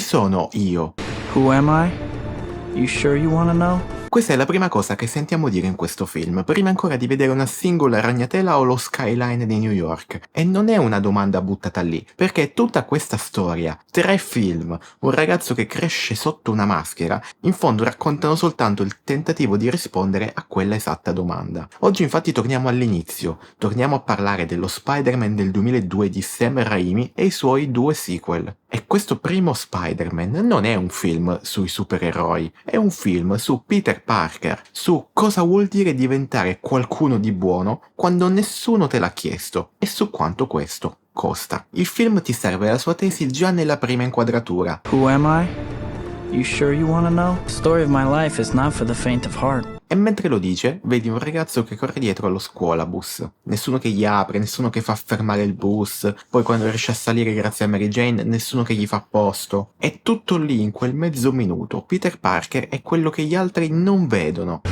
sono io? Who am I? You sure you wanna know? Questa è la prima cosa che sentiamo dire in questo film, prima ancora di vedere una singola ragnatela o lo skyline di New York. E non è una domanda buttata lì, perché tutta questa storia, 3 film, un ragazzo che cresce sotto una maschera, in fondo raccontano soltanto il tentativo di rispondere a quella esatta domanda. Oggi infatti torniamo all'inizio, torniamo a parlare dello Spider-Man del 2002 di Sam Raimi e i suoi 2 sequel. E questo primo Spider-Man non è un film sui supereroi, è un film su Peter Parker, su cosa vuol dire diventare qualcuno di buono quando nessuno te l'ha chiesto e su quanto questo costa. Il film ti serve la sua tesi già nella prima inquadratura. Who am I? You sure you wanna know? The story of my life is not for the faint of heart. E mentre lo dice, vedi un ragazzo che corre dietro allo scuolabus. Nessuno che gli apre, nessuno che fa fermare il bus, poi quando riesce a salire grazie a Mary Jane, nessuno che gli fa posto. È tutto lì in quel mezzo minuto. Peter Parker è quello che gli altri non vedono.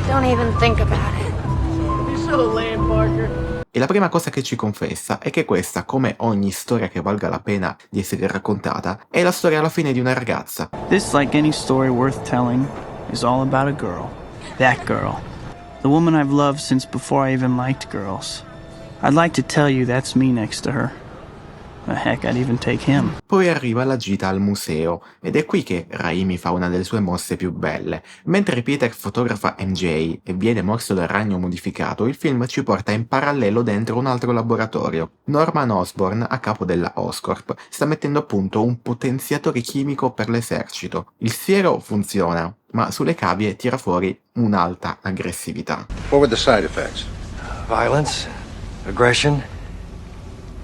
Don't even think about it. You're so lame, Parker. E la prima cosa che ci confessa è che questa, come ogni storia che valga la pena di essere raccontata, è la storia alla fine di una ragazza. This, like any story worth telling, is all about a girl. That girl. The woman I've loved since before I even liked girls. I'd like to tell you that's me next to her. Heck, I'd even take him. Poi arriva la gita al museo, ed è qui che Raimi fa una delle sue mosse più belle. Mentre Peter fotografa MJ e viene morso dal ragno modificato, il film ci porta in parallelo dentro un altro laboratorio. Norman Osborn, a capo della Oscorp, sta mettendo a punto un potenziatore chimico per l'esercito. Il siero funziona, ma sulle cavie tira fuori un'alta aggressività. What were the side effects? Violence, aggression,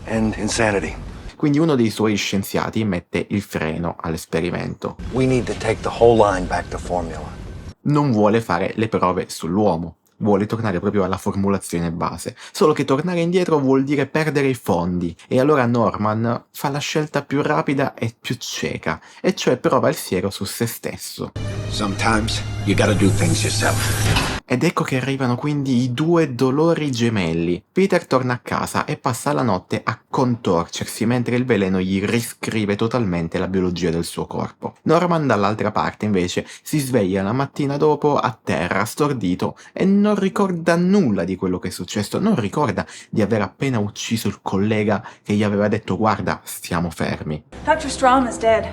and insanity. Quindi uno dei suoi scienziati mette il freno all'esperimento. We need to take the whole line back to formula. Non vuole fare le prove sull'uomo, vuole tornare proprio alla formulazione base. Solo che tornare indietro vuol dire perdere i fondi, e allora Norman fa la scelta più rapida e più cieca, e cioè prova il siero su se stesso. Sometimes you gotta do things yourself. Ed ecco che arrivano quindi i 2 dolori gemelli. Peter torna a casa e passa la notte a contorcersi mentre il veleno gli riscrive totalmente la biologia del suo corpo. Norman dall'altra parte invece si sveglia la mattina dopo a terra stordito e non ricorda nulla di quello che è successo, non ricorda di aver appena ucciso il collega che gli aveva detto guarda, stiamo fermi. Dr. Strom is dead.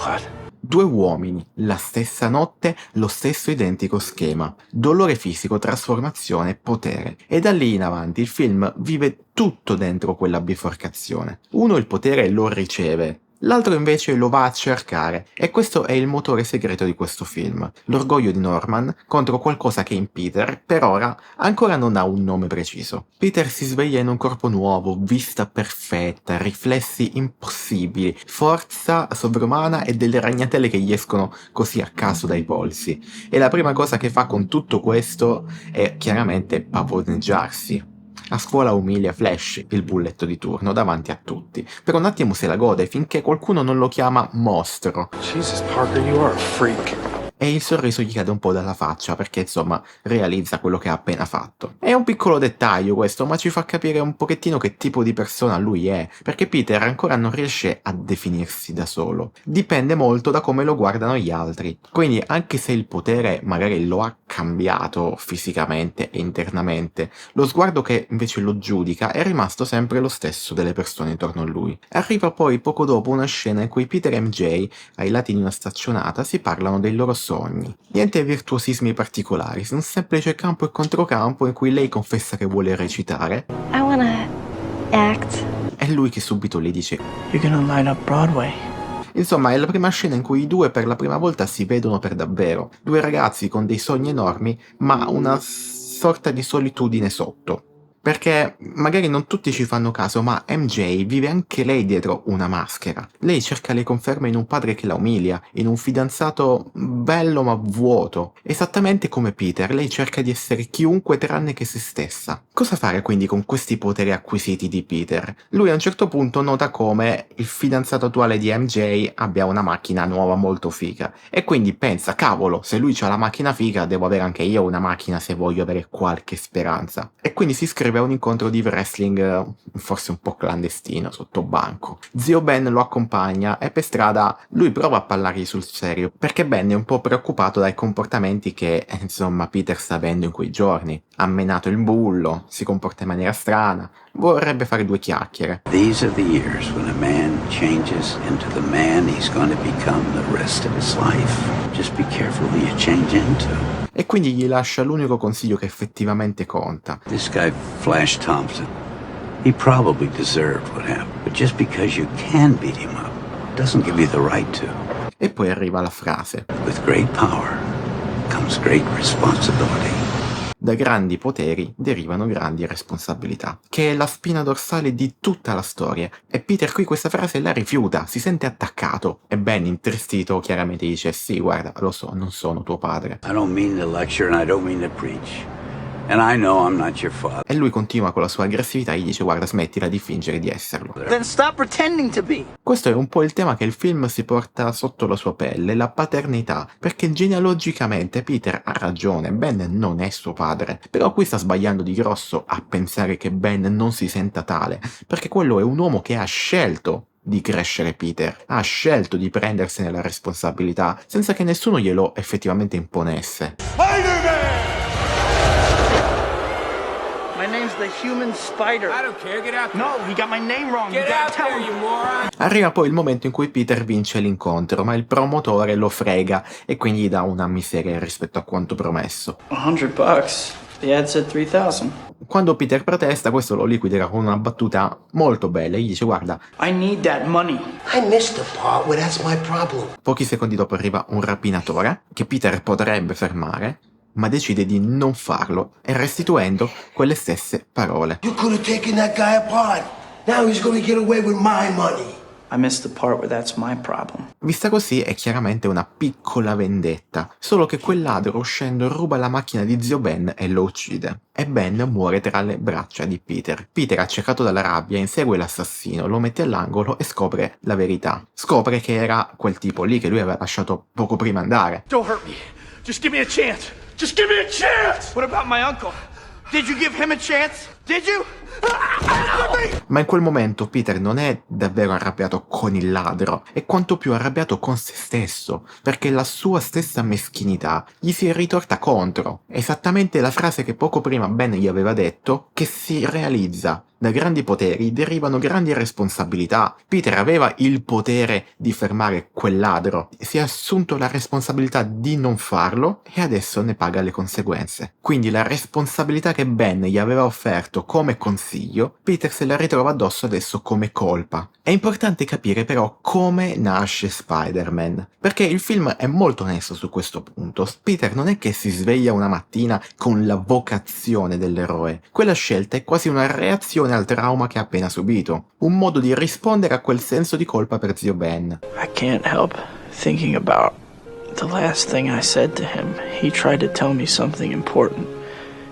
What? 2 uomini, la stessa notte, lo stesso identico schema. Dolore fisico, trasformazione, potere. E da lì in avanti il film vive tutto dentro quella biforcazione. Uno il potere lo riceve, l'altro invece lo va a cercare, e questo è il motore segreto di questo film. L'orgoglio di Norman contro qualcosa che in Peter, per ora, ancora non ha un nome preciso. Peter si sveglia in un corpo nuovo, vista perfetta, riflessi impossibili, forza sovrumana e delle ragnatele che gli escono così a caso dai polsi. E la prima cosa che fa con tutto questo è chiaramente pavoneggiarsi. A scuola umilia Flash, il bulletto di turno, davanti a tutti. Per un attimo se la gode finché qualcuno non lo chiama mostro. Jesus, Parker, you are a freak. E il sorriso gli cade un po' dalla faccia perché insomma realizza quello che ha appena fatto. È un piccolo dettaglio questo, ma ci fa capire un pochettino che tipo di persona lui è, perché Peter ancora non riesce a definirsi da solo. Dipende molto da come lo guardano gli altri. Quindi anche se il potere magari lo ha cambiato fisicamente e internamente, lo sguardo che invece lo giudica è rimasto sempre lo stesso delle persone intorno a lui. Arriva poi poco dopo una scena in cui Peter e MJ, ai lati di una staccionata, si parlano dei loro sogni. Niente virtuosismi particolari, un semplice campo e controcampo in cui lei confessa che vuole recitare I wanna act. e lui che subito le dice You're gonna light up Broadway. insomma è la prima scena in cui i 2 per la prima volta si vedono per davvero. 2 ragazzi con dei sogni enormi ma una sorta di solitudine sotto. Perché magari non tutti ci fanno caso, ma MJ vive anche lei dietro una maschera. Lei cerca le conferme in un padre che la umilia, in un fidanzato bello ma vuoto. Esattamente come Peter, lei cerca di essere chiunque tranne che se stessa. Cosa fare quindi con questi poteri acquisiti di Peter? Lui a un certo punto nota come il fidanzato attuale di MJ abbia una macchina nuova molto figa. E quindi pensa, cavolo, se lui c'ha la macchina figa, devo avere anche io una macchina se voglio avere qualche speranza. E quindi si iscrive aveva un incontro di wrestling forse un po' clandestino, sotto banco. Zio Ben lo accompagna e per strada lui prova a parlargli sul serio, perché Ben è un po' preoccupato dai comportamenti che, insomma, Peter sta avendo in quei giorni. Ha menato il bullo, si comporta in maniera strana, vorrebbe fare due chiacchiere. These are the years when a man changes into the man he's going to become the rest of his life. Just be careful who you change into. E quindi gli lascia l'unico consiglio che effettivamente conta. This guy, Flash Thompson, he probably deserved what happened. But just because you can beat him up doesn't give you the right to. E poi arriva la frase. With great power comes great responsibility. Da grandi poteri derivano grandi responsabilità, che è la spina dorsale di tutta la storia. E Peter qui questa frase la rifiuta, si sente attaccato. E Ben, intristito, chiaramente dice: sì, guarda, lo so, non sono tuo padre. I don't mean to lecture and I don't mean to preach. And I know I'm not your father. E lui continua con la sua aggressività e gli dice: guarda, smettila di fingere di esserlo. Then stop pretending to be. Questo è un po' il tema che il film si porta sotto la sua pelle, la paternità, perché genealogicamente Peter ha ragione, Ben non è suo padre, però qui sta sbagliando di grosso a pensare che Ben non si senta tale, perché quello è un uomo che ha scelto di crescere Peter, ha scelto di prendersene la responsabilità, senza che nessuno glielo effettivamente imponesse. My name's the Human Spider. I don't care, get out there. No, he got my name wrong. Get You gotta out tell there, him. you moron. Arriva poi il momento in cui Peter vince l'incontro, ma il promotore lo frega e quindi gli dà una miseria rispetto a quanto promesso. $100. The ad said 3,000. Quando Peter protesta, questo lo liquiderà con una battuta molto bella e gli dice: guarda, I need that money. I missed the part where that's my problem. pochi secondi dopo arriva un rapinatore che Peter potrebbe fermare, ma decide di non farlo e restituendo quelle stesse parole. You could have taken that guy apart. Now he's gonna get away with my money. I missed the part where that's my problem. Vista così è chiaramente una piccola vendetta, solo che quel ladro uscendo ruba la macchina di zio Ben e lo uccide. E Ben muore tra le braccia di Peter. Peter, accecato dalla rabbia, insegue l'assassino, lo mette all'angolo e scopre la verità. Scopre che era quel tipo lì che lui aveva lasciato poco prima andare. Don't hurt me. Just give me a chance. Just give me a chance. What about my uncle? Did you give him a chance? Did you? Ma in quel momento Peter non è davvero arrabbiato con il ladro, è quanto più arrabbiato con se stesso, perché la sua stessa meschinità gli si è ritorta contro. Esattamente la frase che poco prima Ben gli aveva detto, che si realizza. Da grandi poteri derivano grandi responsabilità. Peter aveva il potere di fermare quel ladro, si è assunto la responsabilità di non farlo e adesso ne paga le conseguenze. Quindi la responsabilità che Ben gli aveva offerto come consiglio, Peter se la ritrova addosso adesso come colpa. È importante capire però come nasce Spider-Man, perché il film è molto onesto su questo punto. Peter non è che si sveglia una mattina con la vocazione dell'eroe, quella scelta è quasi una reazione al trauma che ha appena subito, un modo di rispondere a quel senso di colpa per zio Ben. I can't help thinking about the last thing I said to him. He tried to tell me something important,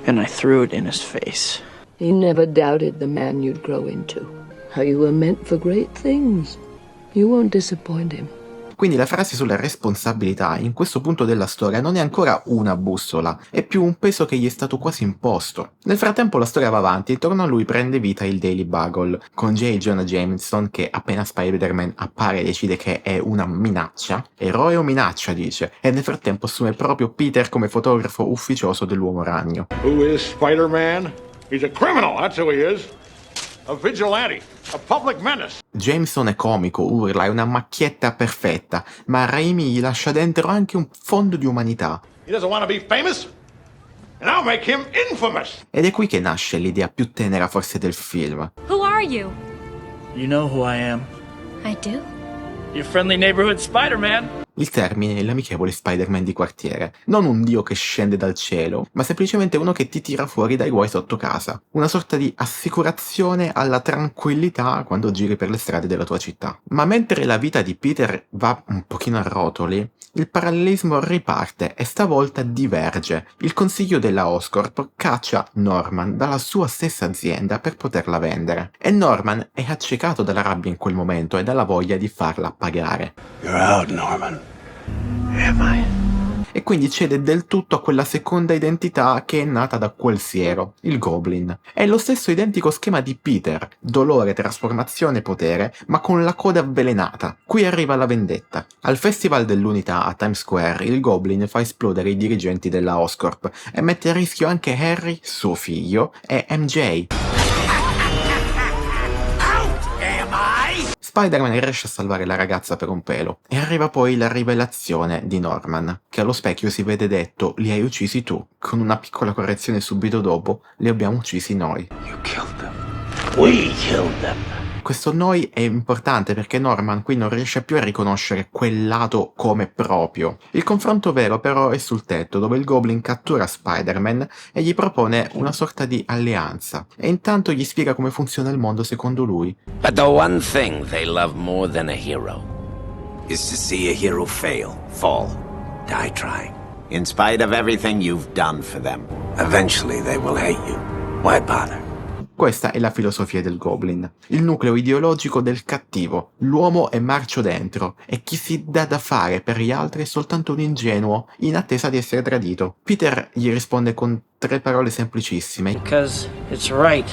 and I threw it in his face. He never doubted the man you'd grow into. How you were meant for great things. You won't disappoint him. Quindi la frase sulla responsabilità in questo punto della storia non è ancora una bussola, è più un peso che gli è stato quasi imposto. Nel frattempo la storia va avanti e intorno a lui prende vita il Daily Bugle, con J. Jonah Jameson che appena Spider-Man appare decide che è una minaccia, eroe o minaccia dice, e nel frattempo assume proprio Peter come fotografo ufficioso dell'Uomo Ragno. Who is Spider-Man? He's a criminal, that's who he is. A vigilante, a public menace. Jameson è comico, urla, è una macchietta perfetta, ma Raimi gli lascia dentro anche un fondo di umanità. He doesn't want to be famous, and I'll make him infamous. Ed è qui che nasce l'idea più tenera forse del film. Who are you? You know who I am. I do? Your friendly neighborhood Spider-Man. Il termine è l'amichevole Spider-Man di quartiere, non un dio che scende dal cielo, ma semplicemente uno che ti tira fuori dai guai sotto casa, una sorta di assicurazione alla tranquillità quando giri per le strade della tua città. Ma mentre la vita di Peter va un pochino a rotoli, il parallelismo riparte e stavolta diverge. Il consiglio della Oscorp caccia Norman dalla sua stessa azienda per poterla vendere, e Norman è accecato dalla rabbia in quel momento e dalla voglia di farla pagare. You're out, Norman. Am I? e quindi cede del tutto a quella seconda identità che è nata da quel siero, il Goblin. È lo stesso identico schema di Peter, dolore, trasformazione, potere, ma con la coda avvelenata. Qui arriva la vendetta. Al Festival dell'Unità a Times Square il Goblin fa esplodere i dirigenti della Oscorp e mette a rischio anche Harry, suo figlio, e MJ. Spider-Man riesce a salvare la ragazza per un pelo e arriva poi la rivelazione di Norman, che allo specchio si vede detto "li hai uccisi tu", con una piccola correzione subito dopo "li abbiamo uccisi noi". You killed them. We killed them. Questo noi è importante perché Norman qui non riesce più a riconoscere quel lato come proprio. Il confronto vero però è sul tetto, dove il Goblin cattura Spider-Man e gli propone una sorta di alleanza, e intanto gli spiega come funziona il mondo secondo lui. But the one thing they love more than a hero is to see a hero fail, fall, die trying. In spite of everything you've done for them, eventually they will hate you. Why bother? Questa è la filosofia del Goblin, il nucleo ideologico del cattivo. L'uomo è marcio dentro e chi si dà da fare per gli altri è soltanto un ingenuo in attesa di essere tradito. Peter gli risponde con 3 parole semplicissime. Because it's right.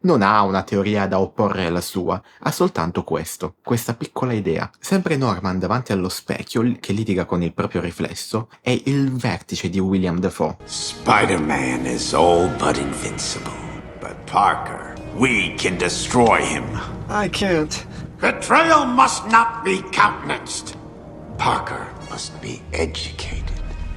Non ha una teoria da opporre alla sua, ha soltanto questa piccola idea. Sempre Norman davanti allo specchio, che litiga con il proprio riflesso, è il vertice di William Dafoe. Spider-Man is all but invincible. But Parker, we can destroy him. I can't. Betrayal must not be countenanced. Parker must be educated.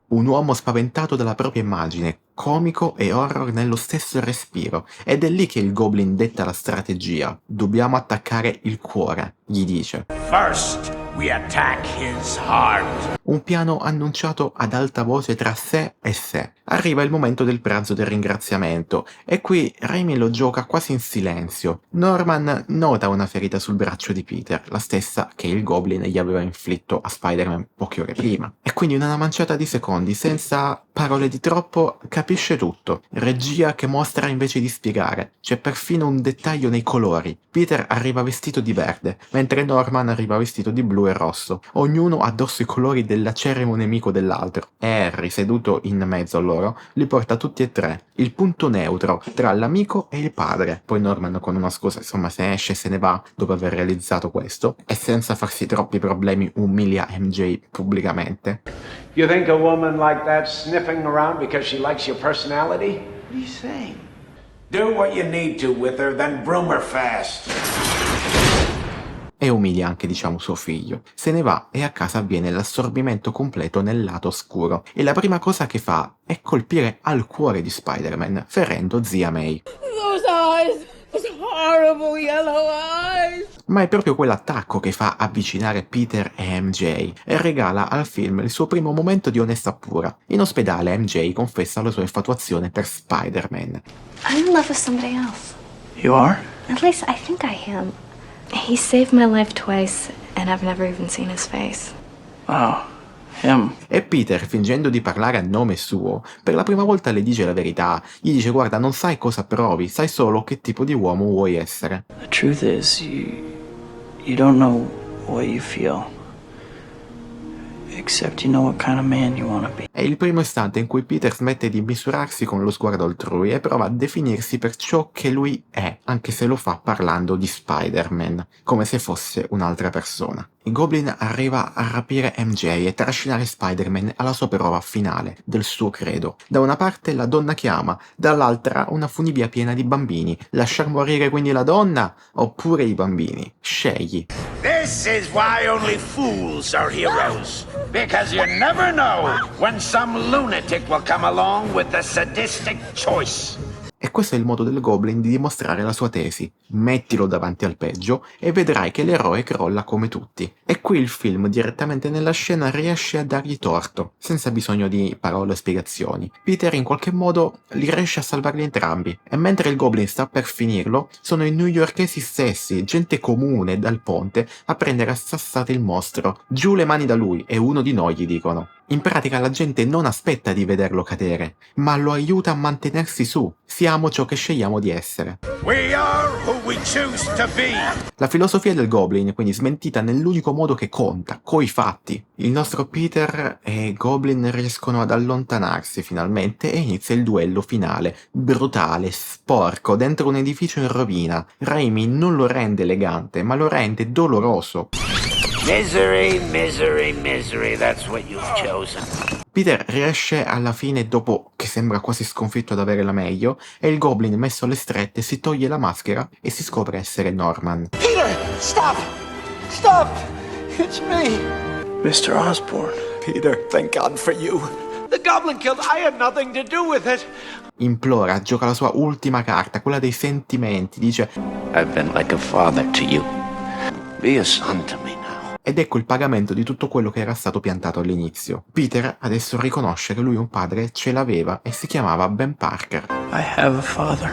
Un uomo spaventato dalla propria immagine, comico e horror nello stesso respiro. Ed è lì che il Goblin detta la strategia. Dobbiamo attaccare il cuore, gli dice. First, we attack his heart. Un piano annunciato ad alta voce tra sé e sé. Arriva il momento del pranzo del ringraziamento e qui Raimi lo gioca quasi in silenzio. Norman nota una ferita sul braccio di Peter, la stessa che il Goblin gli aveva inflitto a Spider-Man poche ore prima. E quindi in una manciata di secondi, senza parole di troppo, capisce tutto. Regia che mostra invece di spiegare. C'è perfino un dettaglio nei colori. Peter arriva vestito di verde, mentre Norman arriva vestito di blu e rosso. Ognuno ha addosso i colori dell'acerrimo nemico dell'altro. E Harry, seduto in mezzo a loro, li porta tutti e 3. Il punto neutro tra l'amico e il padre. Poi Norman con una scusa, insomma, se esce e se ne va dopo aver realizzato questo, e senza farsi troppi problemi umilia MJ pubblicamente. You think a woman like that sniffing around because she likes your personality? What are you saying? Do what you need to with her, then broom her fast. E umilia anche, diciamo, suo figlio. Se ne va e a casa avviene l'assorbimento completo nel lato oscuro. E la prima cosa che fa è colpire al cuore di Spider-Man, ferendo zia May. Those eyes! Those horrible yellow eyes! Ma è proprio quell'attacco che fa avvicinare Peter e MJ e regala al film il suo primo momento di onestà pura. In ospedale MJ confessa la sua infatuazione per Spider-Man. I'm in love with somebody else. You are? At least I think I am. He saved my life twice, and I've never even seen his face. Wow. Him. E Peter, fingendo di parlare a nome suo, per la prima volta le dice la verità. Gli dice: guarda, non sai cosa provi, sai solo che tipo di uomo vuoi essere. The truth is, you don't know what you feel. Except you know what kind of man you want to be. È il primo istante in cui Peter smette di misurarsi con lo sguardo altrui e prova a definirsi per ciò che lui è, anche se lo fa parlando di Spider-Man, come se fosse un'altra persona. Il Goblin arriva a rapire MJ e trascinare Spider-Man alla sua prova finale del suo credo. Da una parte la donna chiama, dall'altra una funivia piena di bambini. Lasciar morire quindi la donna oppure i bambini? Scegli. This is why only fools are heroes. Because you never know when some lunatic will come along with the sadistic choice. E questo è il modo del Goblin di dimostrare la sua tesi. Mettilo davanti al peggio e vedrai che l'eroe crolla come tutti. E qui il film, direttamente nella scena, riesce a dargli torto, senza bisogno di parole o spiegazioni. Peter in qualche modo li riesce a salvarli entrambi. E mentre il Goblin sta per finirlo, sono i newyorkesi stessi, gente comune, dal ponte, a prendere a sassate il mostro. Giù le mani da lui, è uno di noi, gli dicono. In pratica la gente non aspetta di vederlo cadere, ma lo aiuta a mantenersi su. Siamo ciò che scegliamo di essere. We are who we choose to be. La filosofia del Goblin è quindi smentita nell'unico modo che conta, coi fatti. Il nostro Peter e Goblin riescono ad allontanarsi finalmente e inizia il duello finale, brutale, sporco, dentro un edificio in rovina. Raimi non lo rende elegante, ma lo rende doloroso. Misery, misery, misery, that's what you've chosen. Peter riesce alla fine, dopo che sembra quasi sconfitto, ad avere la meglio, e il Goblin, messo alle strette, si toglie la maschera e si scopre essere Norman. Peter, stop! Stop! It's me! Mr. Osborn. Peter, thank God for you. The goblin killed. I had nothing to do with it. Implora, gioca la sua ultima carta, quella dei sentimenti, dice I've been like a father to you. Be a son to me now. ed ecco il pagamento di tutto quello che era stato piantato all'inizio. Peter adesso riconosce che lui un padre ce l'aveva e si chiamava Ben Parker. I have a father.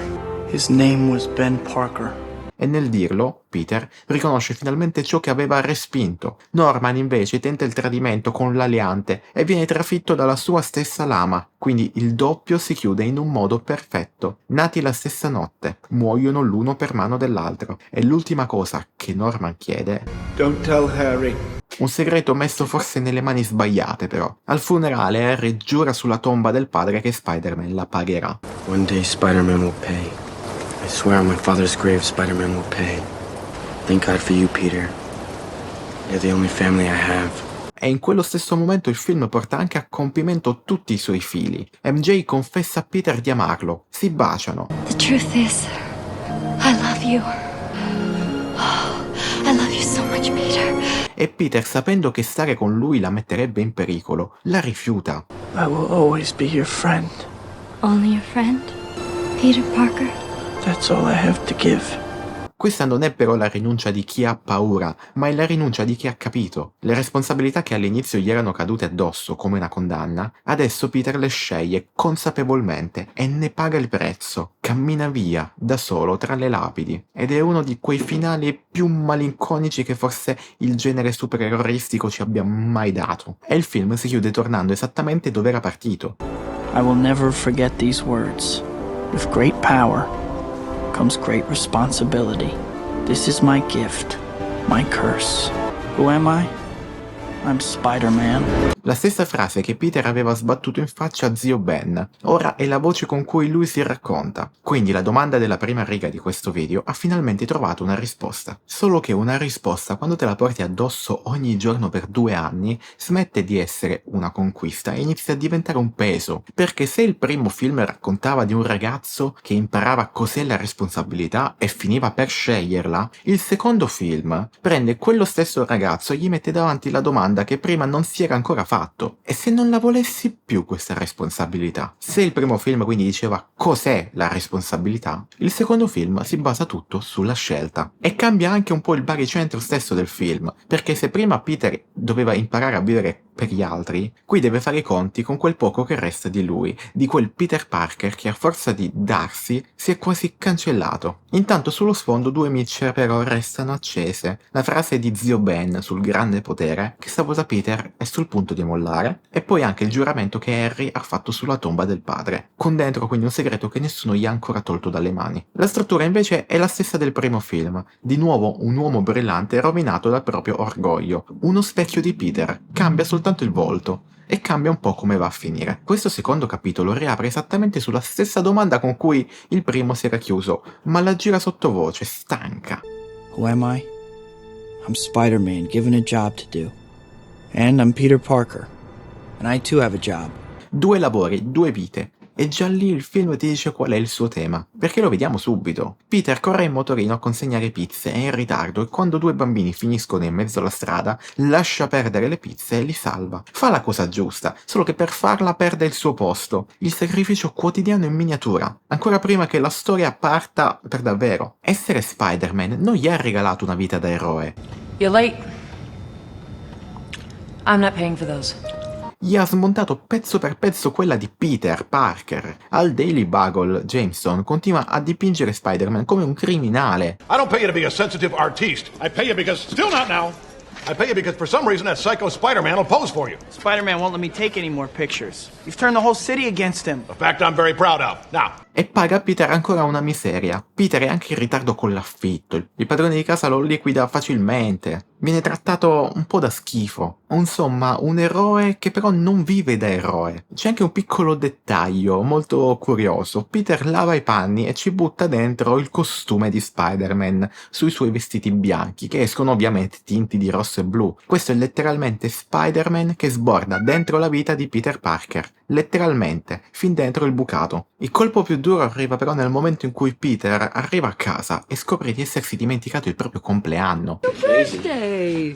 His name was Ben Parker. E nel dirlo, Peter riconosce finalmente ciò che aveva respinto. Norman invece tenta il tradimento con l'aliante e viene trafitto dalla sua stessa lama, quindi il doppio si chiude in un modo perfetto. Nati la stessa notte, muoiono l'uno per mano dell'altro. E l'ultima cosa che Norman chiede... Don't tell Harry. Un segreto messo forse nelle mani sbagliate, però. Al funerale Harry giura sulla tomba del padre che Spider-Man la pagherà. One day Spider-Man will pay. I swear on my father's grave, Spider-Man will pay. Thank God for you, Peter. You're the only family I have. E in quello stesso momento il film porta anche a compimento tutti i suoi fili. MJ confessa a Peter di amarlo. Si baciano. The truth is, I love you. Oh, I love you so much, Peter. E Peter, sapendo che stare con lui la metterebbe in pericolo, la rifiuta. I will always be your friend. Only your friend, Peter Parker? That's all I have to give. Questa non è però la rinuncia di chi ha paura, ma è la rinuncia di chi ha capito. Le responsabilità che all'inizio gli erano cadute addosso come una condanna, adesso Peter le sceglie consapevolmente e ne paga il prezzo. Cammina via, da solo, tra le lapidi. Ed è uno di quei finali più malinconici che forse il genere supereroristico ci abbia mai dato. E il film si chiude tornando esattamente dove era partito. I will never forget these words. With great power comes great responsibility. This is my gift, my curse. Who am I? I'm Spider-Man. La stessa frase che Peter aveva sbattuto in faccia a zio Ben. Ora è la voce con cui lui si racconta. Quindi la domanda della prima riga di questo video ha finalmente trovato una risposta. Solo che una risposta, quando te la porti addosso ogni giorno per 2 anni, smette di essere una conquista e inizia a diventare un peso. Perché se il primo film raccontava di un ragazzo che imparava cos'è la responsabilità e finiva per sceglierla, il secondo film prende quello stesso ragazzo e gli mette davanti la domanda che prima non si era ancora fatto. E se non la volessi più questa responsabilità? Se il primo film quindi diceva cos'è la responsabilità, il secondo film si basa tutto sulla scelta. E cambia anche un po' il baricentro stesso del film, perché se prima Peter doveva imparare a vivere per gli altri, qui deve fare i conti con quel poco che resta di lui, di quel Peter Parker che a forza di darsi si è quasi cancellato. Intanto sullo sfondo 2 micce però restano accese. La frase di zio Ben sul grande potere che sabota Peter è sul punto di mollare, e poi anche il giuramento che Harry ha fatto sulla tomba del padre, con dentro quindi un segreto che nessuno gli ha ancora tolto dalle mani. La struttura invece è la stessa del primo film, di nuovo un uomo brillante rovinato dal proprio orgoglio, uno specchio di Peter, cambia soltanto il volto e cambia un po' come va a finire. Questo secondo capitolo riapre esattamente sulla stessa domanda con cui il primo si era chiuso, ma la gira sottovoce, stanca. Who am I? I'm Spider-Man, given a job to do. And I'm Peter Parker. And I too have a job. 2 lavori, 2 vite. E già lì il film ti dice qual è il suo tema, perché lo vediamo subito. Peter corre in motorino a consegnare pizze, è in ritardo e quando 2 bambini finiscono in mezzo alla strada, lascia perdere le pizze e li salva. Fa la cosa giusta, solo che per farla perde il suo posto. Il sacrificio quotidiano in miniatura, ancora prima che la storia parta per davvero. Essere Spider-Man non gli ha regalato una vita da eroe. You're late. I'm not paying for those. Gli ha smontato pezzo per pezzo quella di Peter Parker. Al Daily Bugle, Jameson continua a dipingere Spider-Man come un criminale. I don't pay you to be a sensitive artiste. I pay you because, still not now, I pay you because for some reason that psycho Spider-Man will pose for you. Spider-Man won't let me take any more pictures. You've turned the whole city against him. A fact I'm very proud of. Now, E paga a Peter ancora una miseria. Peter è anche in ritardo con l'affitto. Il padrone di casa lo liquida facilmente. Viene trattato un po' da schifo. Insomma, un eroe che però non vive da eroe. C'è anche un piccolo dettaglio molto curioso. Peter lava i panni e ci butta dentro il costume di Spider-Man sui suoi vestiti bianchi, che escono ovviamente tinti di rosso e blu. Questo è letteralmente Spider-Man che sborda dentro la vita di Peter Parker. Letteralmente, fin dentro il bucato. Il colpo più duro arriva però nel momento in cui Peter arriva a casa e scopre di essersi dimenticato il proprio compleanno. Birthday!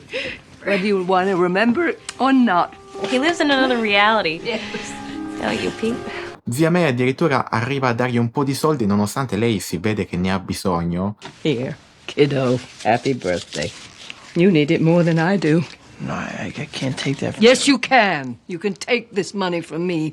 Whether you want to remember it or not. He lives in another reality. Yes. Don't you, Pete? Zia May addirittura arriva a dargli un po' di soldi nonostante lei si vede che ne ha bisogno. Here, kiddo. Happy birthday. You need it more than I do. No, I can't take that. Yes, you can. You can take this money from me.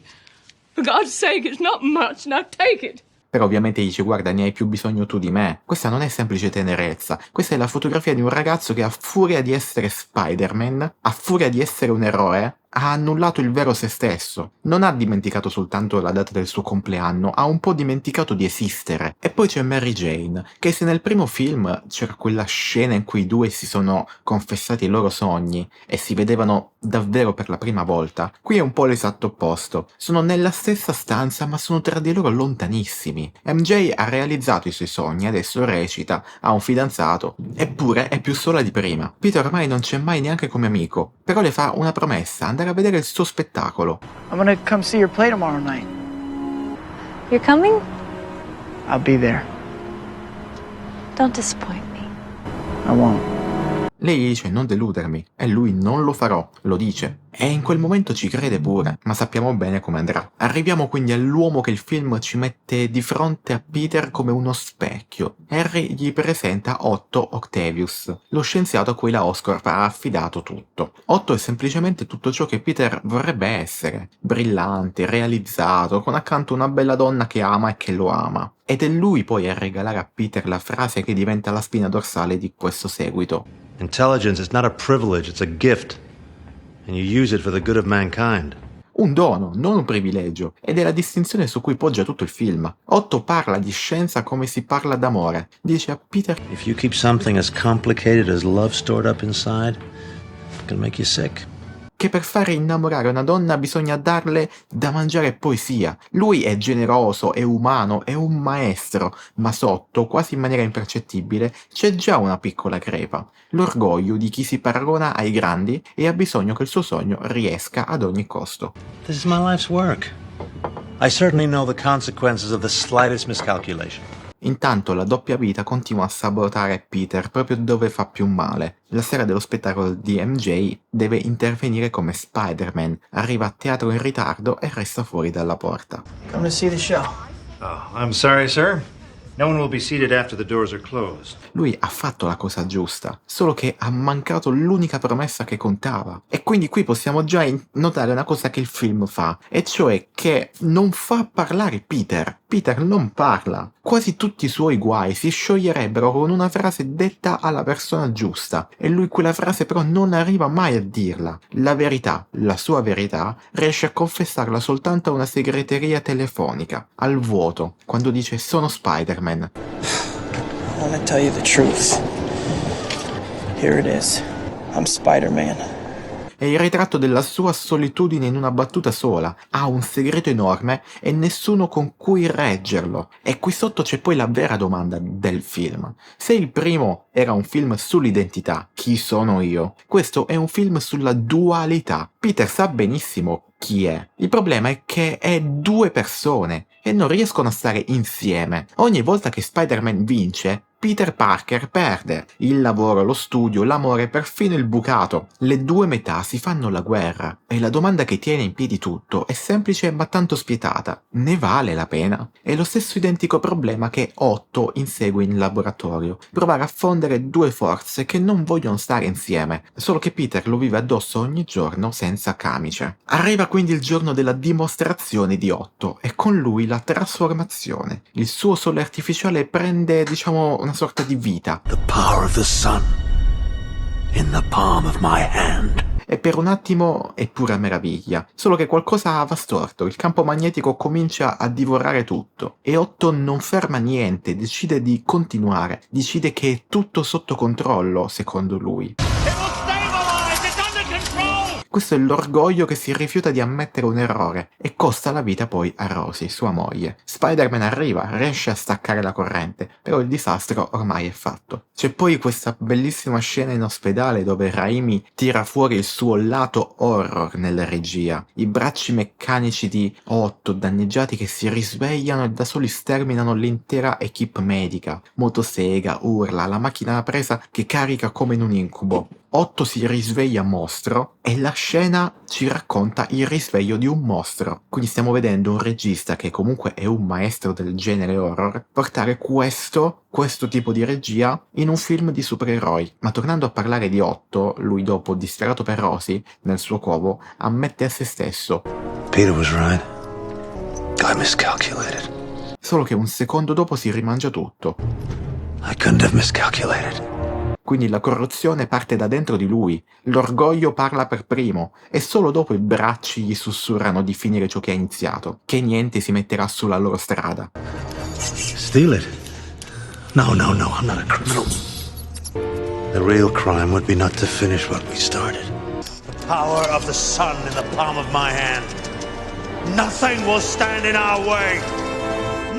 For God's sake, it's not much. Now take it. Però ovviamente dice: guarda, ne hai più bisogno tu di me. Questa non è semplice tenerezza. Questa è la fotografia di un ragazzo che a furia di essere Spider-Man, a furia di essere un eroe, ha annullato il vero se stesso. Non ha dimenticato soltanto la data del suo compleanno, ha un po' dimenticato di esistere. E poi c'è Mary Jane, che se nel primo film c'era quella scena in cui i due si sono confessati i loro sogni e si vedevano davvero per la prima volta, qui è un po' l'esatto opposto. Sono nella stessa stanza ma sono tra di loro lontanissimi. MJ ha realizzato i suoi sogni, adesso recita, ha un fidanzato, eppure è più sola di prima. Peter ormai non c'è mai neanche come amico, però le fa una promessa: andare a vedere il suo spettacolo. I'm gonna come see your play tomorrow night. You're coming? I'll be there. Don't disappoint me. I won't. Lei gli dice: non deludermi, e lui: non lo farò, lo dice. E in quel momento ci crede pure, ma sappiamo bene come andrà. Arriviamo quindi all'uomo che il film ci mette di fronte a Peter come uno specchio. Harry gli presenta Otto Octavius, lo scienziato a cui la Oscorp ha affidato tutto. Otto è semplicemente tutto ciò che Peter vorrebbe essere: brillante, realizzato, con accanto una bella donna che ama e che lo ama. Ed è lui poi a regalare a Peter la frase che diventa la spina dorsale di questo seguito. Intelligence is not a privilege, it's a gift. And you use it for the good of mankind. Un dono, non un privilegio, ed è la distinzione su cui poggia tutto il film. Otto parla di scienza come si parla d'amore. Dice a Peter: If you keep something as complicated as love stored up inside, it can make you sick. Che per fare innamorare una donna bisogna darle da mangiare poesia. Lui è generoso, è umano, è un maestro, ma sotto, quasi in maniera impercettibile, c'è già una piccola crepa. L'orgoglio di chi si paragona ai grandi e ha bisogno che il suo sogno riesca ad ogni costo. This is my life's work. I certainly know the consequences of the slightest miscalculation. Intanto la doppia vita continua a sabotare Peter proprio dove fa più male. La sera dello spettacolo di MJ deve intervenire come Spider-Man, arriva a teatro in ritardo e resta fuori dalla porta. Come to see the show. Oh, I'm sorry, sir. No one will be seated after the doors are closed. Lui ha fatto la cosa giusta, solo che ha mancato l'unica promessa che contava. E quindi qui possiamo già notare una cosa che il film fa, e cioè che non fa parlare Peter. Peter non parla. Quasi tutti i suoi guai si scioglierebbero con una frase detta alla persona giusta, e lui quella frase però non arriva mai a dirla. La verità, la sua verità, riesce a confessarla soltanto a una segreteria telefonica, al vuoto, quando dice: sono Spider-Man. I want to tell you the truth. Here it is. I'm Spider-Man. È il ritratto della sua solitudine in una battuta sola. Ha un segreto enorme e nessuno con cui reggerlo. E qui sotto c'è poi la vera domanda del film. Se il primo era un film sull'identità, chi sono io? Questo è un film sulla dualità. Peter sa benissimo chi è. Il problema è che è due persone e non riescono a stare insieme. Ogni volta che Spider-Man vince, Peter Parker perde. Il lavoro, lo studio, l'amore, perfino il bucato. Le due metà si fanno la guerra. E la domanda che tiene in piedi tutto è semplice ma tanto spietata. Ne vale la pena? È lo stesso identico problema che Otto insegue in laboratorio. Provare a fondere due forze che non vogliono stare insieme. Solo che Peter lo vive addosso ogni giorno senza camice. Arriva quindi il giorno della dimostrazione di Otto e con lui la trasformazione. Il suo sole artificiale prende, una sorta di vita. The power of the sun in the palm of my hand. E per un attimo è pura meraviglia, solo che qualcosa va storto, il campo magnetico comincia a divorare tutto e Otto non ferma niente, decide di continuare, decide che è tutto sotto controllo, secondo lui. Questo è l'orgoglio che si rifiuta di ammettere un errore e costa la vita poi a Rosie, sua moglie. Spider-Man arriva, riesce a staccare la corrente, però il disastro ormai è fatto. C'è poi questa bellissima scena in ospedale dove Raimi tira fuori il suo lato horror nella regia. I bracci meccanici di Otto danneggiati che si risvegliano e da soli sterminano l'intera equipe medica. Motosega, urla, la macchina da presa che carica come in un incubo. Otto si risveglia mostro e la scena ci racconta il risveglio di un mostro. Quindi stiamo vedendo un regista che comunque è un maestro del genere horror portare questo tipo di regia in un film di supereroi. Ma tornando a parlare di Otto, lui dopo, disperato per Rosie, nel suo covo, ammette a se stesso: Peter was right. I miscalculated. Solo che un secondo dopo si rimangia tutto. I couldn't have miscalculated. Quindi la corruzione parte da dentro di lui, l'orgoglio parla per primo e solo dopo i bracci gli sussurrano di finire ciò che ha iniziato, che niente si metterà sulla loro strada. Steal it? No, I'm not a criminal. The real crime would be not to finish what we started. The power of the sun in the palm of my hand. Nothing will stand in our way.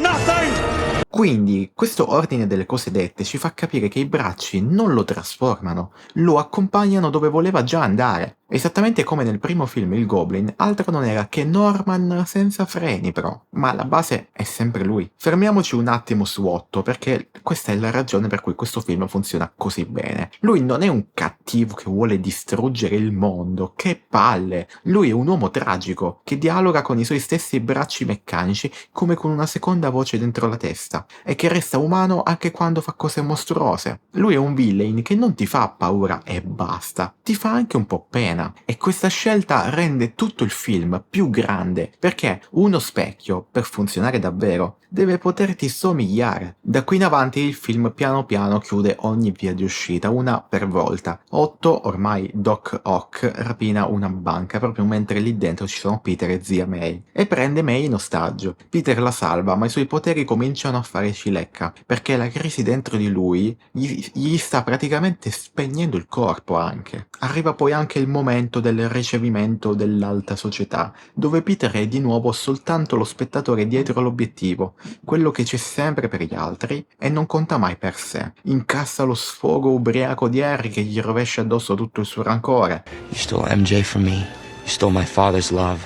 Nothing! Quindi questo ordine delle cose dette ci fa capire che i bracci non lo trasformano, lo accompagnano dove voleva già andare. Esattamente come nel primo film Il Goblin, altro non era che Norman senza freni però, ma la base è sempre lui. Fermiamoci un attimo su Otto, perché questa è la ragione per cui questo film funziona così bene. Lui non è un cattivo che vuole distruggere il mondo, che palle! Lui è un uomo tragico, che dialoga con i suoi stessi bracci meccanici come con una seconda voce dentro la testa, e che resta umano anche quando fa cose mostruose. Lui è un villain che non ti fa paura e basta, ti fa anche un po' pena. E questa scelta rende tutto il film più grande, perché uno specchio, per funzionare davvero, deve poterti somigliare. Da qui in avanti il film piano piano chiude ogni via di uscita, una per volta. Otto, ormai Doc Ock, rapina una banca proprio mentre lì dentro ci sono Peter e zia May, e prende May in ostaggio. Peter la salva, ma i suoi poteri cominciano a fare cilecca, perché la crisi dentro di lui gli sta praticamente spegnendo il corpo anche. Arriva poi anche il momento del ricevimento dell'alta società, dove Peter è di nuovo soltanto lo spettatore dietro l'obiettivo, quello che c'è sempre per gli altri e non conta mai per sé. Incassa lo sfogo ubriaco di Harry che gli rovescia addosso tutto il suo rancore. You stole MJ from me. You stole my father's love.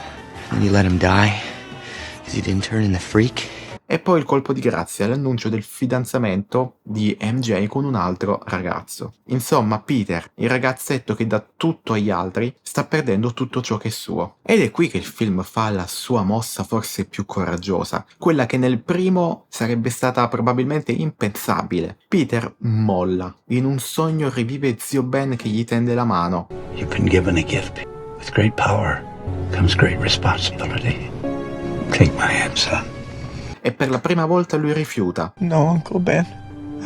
And you let him die? Because he didn't turn in the freak? E poi il colpo di grazia, l'annuncio del fidanzamento di MJ con un altro ragazzo. Insomma, Peter, il ragazzetto che dà tutto agli altri, sta perdendo tutto ciò che è suo. Ed è qui che il film fa la sua mossa forse più coraggiosa, quella che nel primo sarebbe stata probabilmente impensabile. Peter molla, in un sogno rivive zio Ben che gli tende la mano. You've been given a gift. With great power comes great responsibility. Take my hand, son. E per la prima volta lui rifiuta. No, Uncle Ben.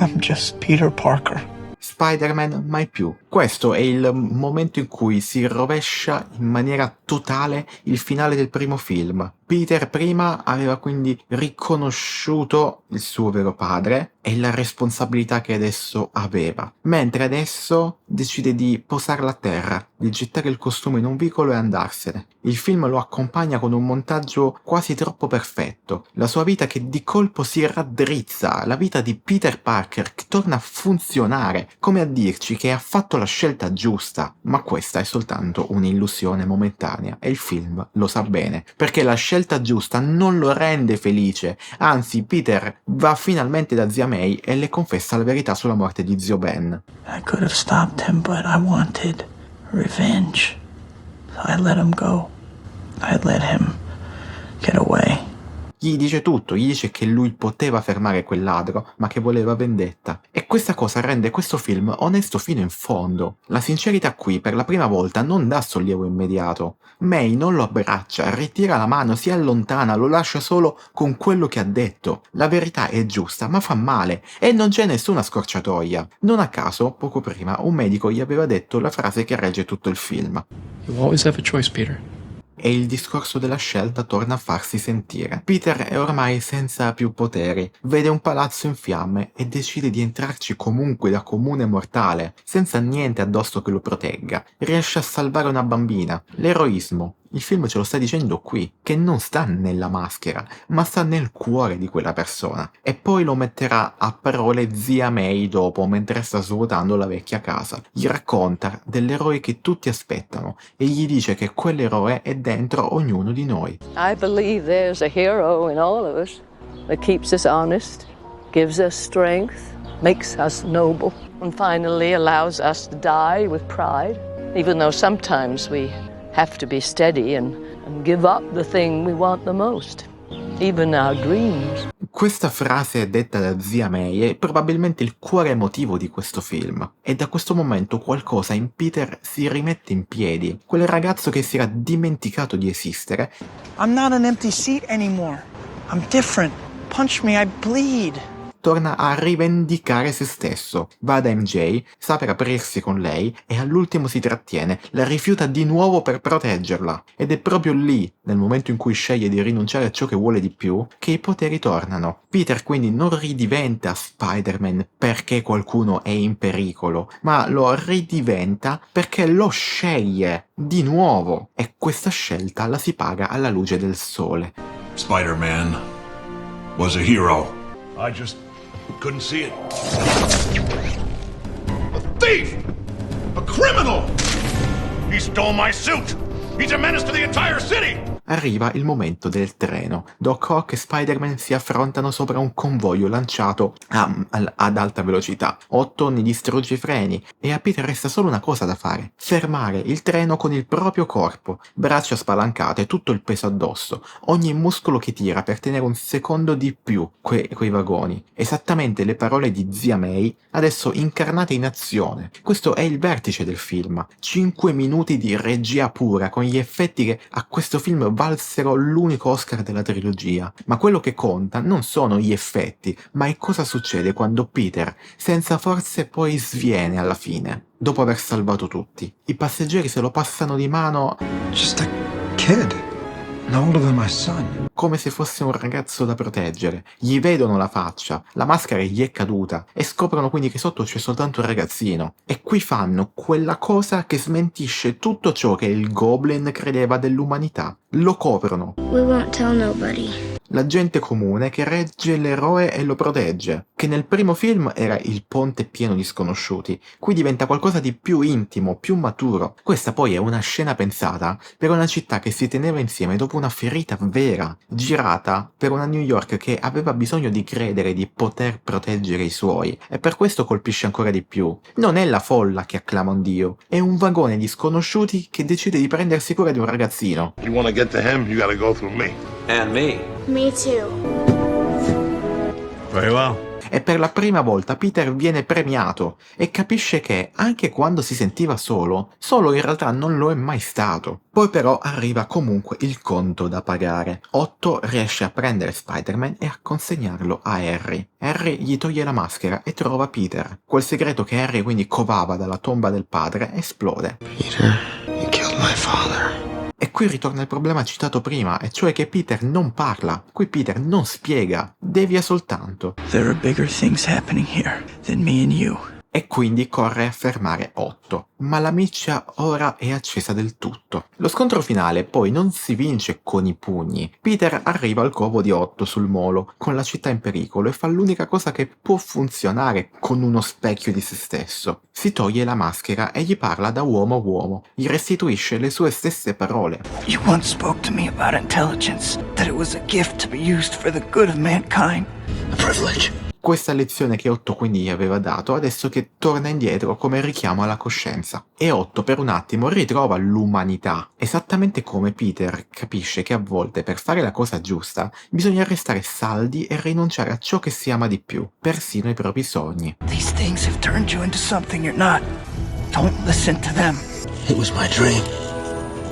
I'm just Peter Parker. Spider-Man mai più. Questo è il momento in cui si rovescia in maniera totale il finale del primo film. Peter prima aveva quindi riconosciuto il suo vero padre e la responsabilità che adesso aveva, mentre adesso decide di posarla a terra, di gettare il costume in un vicolo e andarsene. Il film lo accompagna con un montaggio quasi troppo perfetto, la sua vita che di colpo si raddrizza, la vita di Peter Parker che torna a funzionare, come a dirci che ha fatto la scelta giusta, ma questa è soltanto un'illusione momentanea e il film lo sa bene, perché la scelta giusta non lo rende felice, anzi Peter va finalmente da zia May e le confessa la verità sulla morte di zio Ben. I could have stopped him, but I wanted revenge. So I let him go. I let him get away. Gli dice tutto, gli dice che lui poteva fermare quel ladro, ma che voleva vendetta. E questa cosa rende questo film onesto fino in fondo. La sincerità qui per la prima volta non dà sollievo immediato. May non lo abbraccia, ritira la mano, si allontana, lo lascia solo con quello che ha detto. La verità è giusta, ma fa male e non c'è nessuna scorciatoia. Non a caso, poco prima, un medico gli aveva detto la frase che regge tutto il film. You always have a choice, Peter. E il discorso della scelta torna a farsi sentire. Peter è ormai senza più poteri, vede un palazzo in fiamme e decide di entrarci comunque da comune mortale, senza niente addosso che lo protegga. Riesce a salvare una bambina. L'eroismo. Il film ce lo sta dicendo qui, che non sta nella maschera, ma sta nel cuore di quella persona. E poi lo metterà a parole zia May dopo, mentre sta svuotando la vecchia casa. Gli racconta dell'eroe che tutti aspettano e gli dice che quell'eroe è dentro ognuno di noi. I believe there's a hero in all of us that keeps us honest, gives us strength, makes us noble, and finally allows us to die with pride, even though sometimes we have to be steady and give up the thing we want the most, even our dreams. Questa frase detta da zia May è probabilmente il cuore emotivo di questo film. E da questo momento qualcosa in Peter si rimette in piedi. Quel ragazzo che si era dimenticato di esistere. I'm not an empty seat anymore. I'm different. Punch me, I bleed. Torna a rivendicare se stesso. Va da MJ, sta per aprirsi con lei e all'ultimo si trattiene, la rifiuta di nuovo per proteggerla. Ed è proprio lì, nel momento in cui sceglie di rinunciare a ciò che vuole di più, che i poteri tornano. Peter quindi non ridiventa Spider-Man perché qualcuno è in pericolo, ma lo ridiventa perché lo sceglie di nuovo. E questa scelta la si paga alla luce del sole. Spider-Man was a hero. I just couldn't see it. A thief! A criminal! He stole my suit! He's a menace to the entire city! Arriva il momento del treno. Doc Ock e Spider-Man si affrontano sopra un convoglio lanciato ad alta velocità. Otto ne distrugge i freni e a Peter resta solo una cosa da fare: fermare il treno con il proprio corpo, braccia spalancate, tutto il peso addosso, ogni muscolo che tira per tenere un secondo di più quei vagoni. Esattamente le parole di zia May, adesso incarnate in azione. Questo è il vertice del film. 5 minuti di regia pura, con gli effetti che a questo film valsero l'unico Oscar della trilogia. Ma quello che conta non sono gli effetti, ma è cosa succede quando Peter, senza forze, poi sviene alla fine, dopo aver salvato tutti. I passeggeri se lo passano di mano Just a kid, no older than my son. Come se fosse un ragazzo da proteggere. Gli vedono la faccia, la maschera gli è caduta e scoprono quindi che sotto c'è soltanto un ragazzino. E qui fanno quella cosa che smentisce tutto ciò che il Goblin credeva dell'umanità. Lo coprono. We won't tell nobody. La gente comune che regge l'eroe e lo protegge, che nel primo film era il ponte pieno di sconosciuti, qui diventa qualcosa di più intimo, più maturo. Questa poi è una scena pensata per una città che si teneva insieme dopo una ferita vera, girata per una New York che aveva bisogno di credere di poter proteggere i suoi, e per questo colpisce ancora di più. Non è la folla che acclama un dio, è un vagone di sconosciuti che decide di prendersi cura di un ragazzino. You wanna get to him, you gotta go through me. And me. Me too. Very well. E per la prima volta Peter viene premiato e capisce che, anche quando si sentiva solo in realtà non lo è mai stato. Poi però arriva comunque il conto da pagare. Otto riesce a prendere Spider-Man e a consegnarlo a Harry. Harry gli toglie la maschera e trova Peter. Quel segreto che Harry quindi covava dalla tomba del padre esplode. Peter, you killed my father. E qui ritorna il problema citato prima, e cioè che Peter non parla. Qui Peter non spiega, devia soltanto. There are bigger things happening here than me and you. E quindi corre a fermare Otto, ma la miccia ora è accesa del tutto. Lo scontro finale poi non si vince con i pugni. Peter arriva al covo di Otto sul molo, con la città in pericolo, e fa l'unica cosa che può funzionare con uno specchio di se stesso. Si toglie la maschera e gli parla da uomo a uomo, gli restituisce le sue stesse parole. You once spoke to me about intelligence, that it was a gift to be used for the good of mankind. A privilege. questa lezione che Otto quindi gli aveva dato, adesso che torna indietro come richiamo alla coscienza. E Otto per un attimo ritrova l'umanità, esattamente come Peter capisce che a volte per fare la cosa giusta bisogna restare saldi e rinunciare a ciò che si ama di più, persino i propri sogni. These things have turned you into something you're not. Don't listen to them. It was my dream.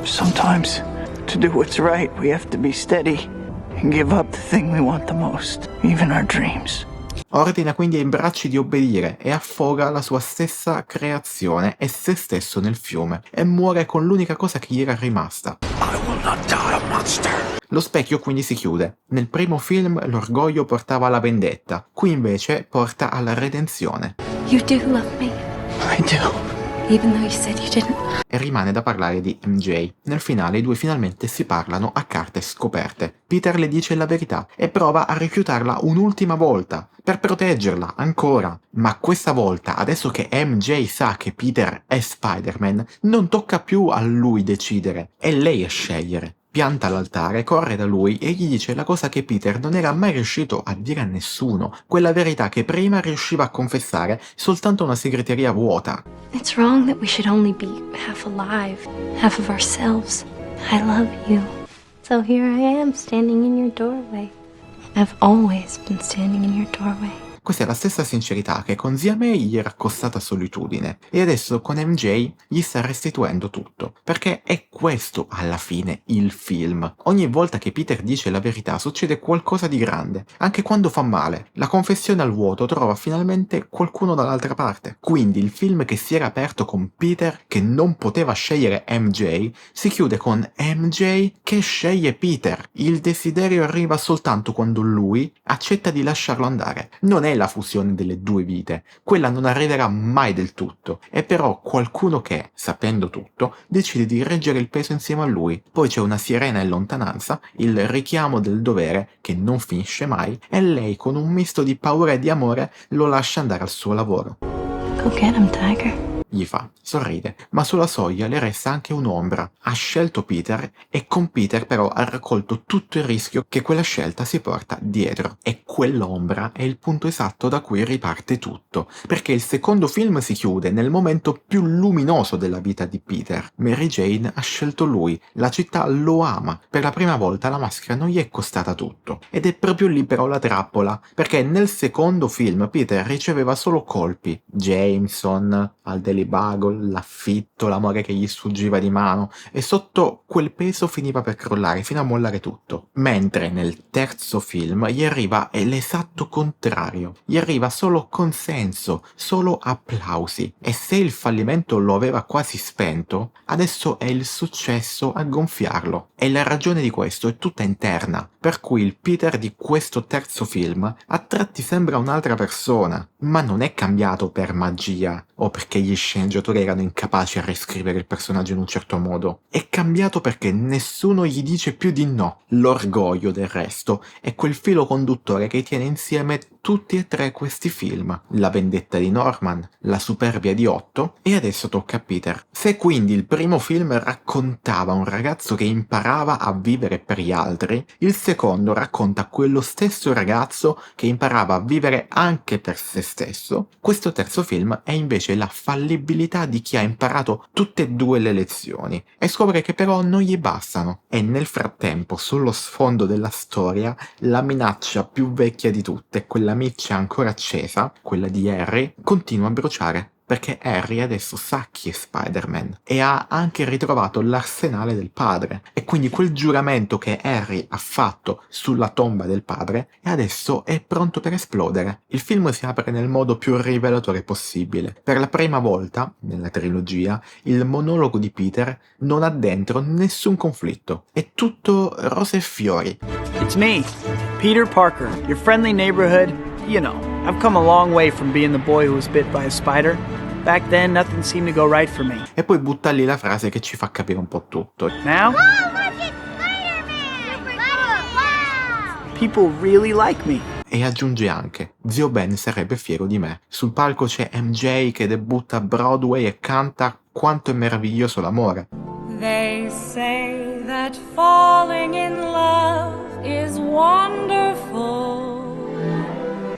Sometimes, to do what's right, we have to be steady and give up the thing we want the most, even our dreams. Ordina quindi ai bracci di obbedire e affoga la sua stessa creazione e se stesso nel fiume e muore con l'unica cosa che gli era rimasta. I will not die a monster. Lo specchio quindi si chiude. Nel primo film l'orgoglio portava alla vendetta, qui invece porta alla redenzione. You do love me, I do. even though you said you didn't. E rimane da parlare di MJ. Nel finale i due finalmente si parlano a carte scoperte. Peter le dice la verità e prova a rifiutarla un'ultima volta per proteggerla ancora. Ma questa volta, adesso che MJ sa che Peter è Spider-Man, non tocca più a lui decidere, è lei a scegliere. Pianta l'altare, corre da lui e gli dice la cosa che Peter non era mai riuscito a dire a nessuno, quella verità che prima riusciva a confessare soltanto una segreteria vuota. It's wrong that we should only be half alive, half of ourselves. I love you. So here I am standing in your doorway. I've always been standing in your doorway. Questa è la stessa sincerità che con zia May gli era costata solitudine e adesso con MJ gli sta restituendo tutto, perché è questo alla fine il film. Ogni volta che Peter dice la verità succede qualcosa di grande, anche quando fa male. La confessione al vuoto trova finalmente qualcuno dall'altra parte. Quindi il film che si era aperto con Peter che non poteva scegliere MJ si chiude con MJ che sceglie Peter. Il desiderio arriva soltanto quando lui accetta di lasciarlo andare. Non è la fusione delle due vite, quella non arriverà mai del tutto, è però qualcuno che, sapendo tutto, decide di reggere il peso insieme a lui. Poi c'è una sirena in lontananza, il richiamo del dovere che non finisce mai, e lei con un misto di paura e di amore lo lascia andare al suo lavoro. Go get him, Tiger. Gli fa, sorride, ma sulla soglia le resta anche un'ombra. Ha scelto Peter e con Peter però ha raccolto tutto il rischio che quella scelta si porta dietro. E quell'ombra è il punto esatto da cui riparte tutto, perché il secondo film si chiude nel momento più luminoso della vita di Peter. Mary Jane ha scelto lui, la città lo ama, per la prima volta la maschera non gli è costata tutto. Ed è proprio lì però la trappola, perché nel secondo film Peter riceveva solo colpi. Jameson, al Daily Bugle, l'affitto, l'amore che gli sfuggiva di mano e sotto quel peso finiva per crollare fino a mollare tutto. Mentre nel terzo film gli arriva l'esatto contrario, gli arriva solo consenso, solo applausi e se il fallimento lo aveva quasi spento, adesso è il successo a gonfiarlo. E la ragione di questo è tutta interna, per cui il Peter di questo terzo film a tratti sembra un'altra persona, ma non è cambiato per magia o perché gli sceneggiatori erano incapaci a riscrivere il personaggio in un certo modo. È cambiato perché nessuno gli dice più di no. L'orgoglio del resto è quel filo conduttore che tiene insieme tutti e tre questi film. La vendetta di Norman, la superbia di Otto e adesso tocca a Peter. Se quindi il primo film raccontava un ragazzo che imparava a vivere per gli altri, il secondo racconta quello stesso ragazzo che imparava a vivere anche per se stesso. Questo terzo film è invece la fallibilità di chi ha imparato tutte e due le lezioni e scopre che però non gli bastano. E nel frattempo, sullo sfondo della storia, la minaccia più vecchia di tutte, quella miccia ancora accesa, quella di Harry, continua a bruciare. Perché Harry adesso sa chi è Spider-Man e ha anche ritrovato l'arsenale del padre. E quindi quel giuramento che Harry ha fatto sulla tomba del padre e adesso è pronto per esplodere. Il film si apre nel modo più rivelatore possibile. Per la prima volta, nella trilogia, il monologo di Peter non ha dentro nessun conflitto. È tutto rose e fiori. It's me, Peter Parker, your friendly neighborhood. You know, I've come a long way from being the boy who was bit by a spider. Back then, nothing seemed to go right for me. E poi butta lì la frase che ci fa capire un po' tutto. Now, people really like me. E aggiunge anche, zio Ben sarebbe fiero di me. Sul palco c'è MJ che debutta a Broadway e canta Quanto è meraviglioso l'amore. They say that falling in love is wonderful.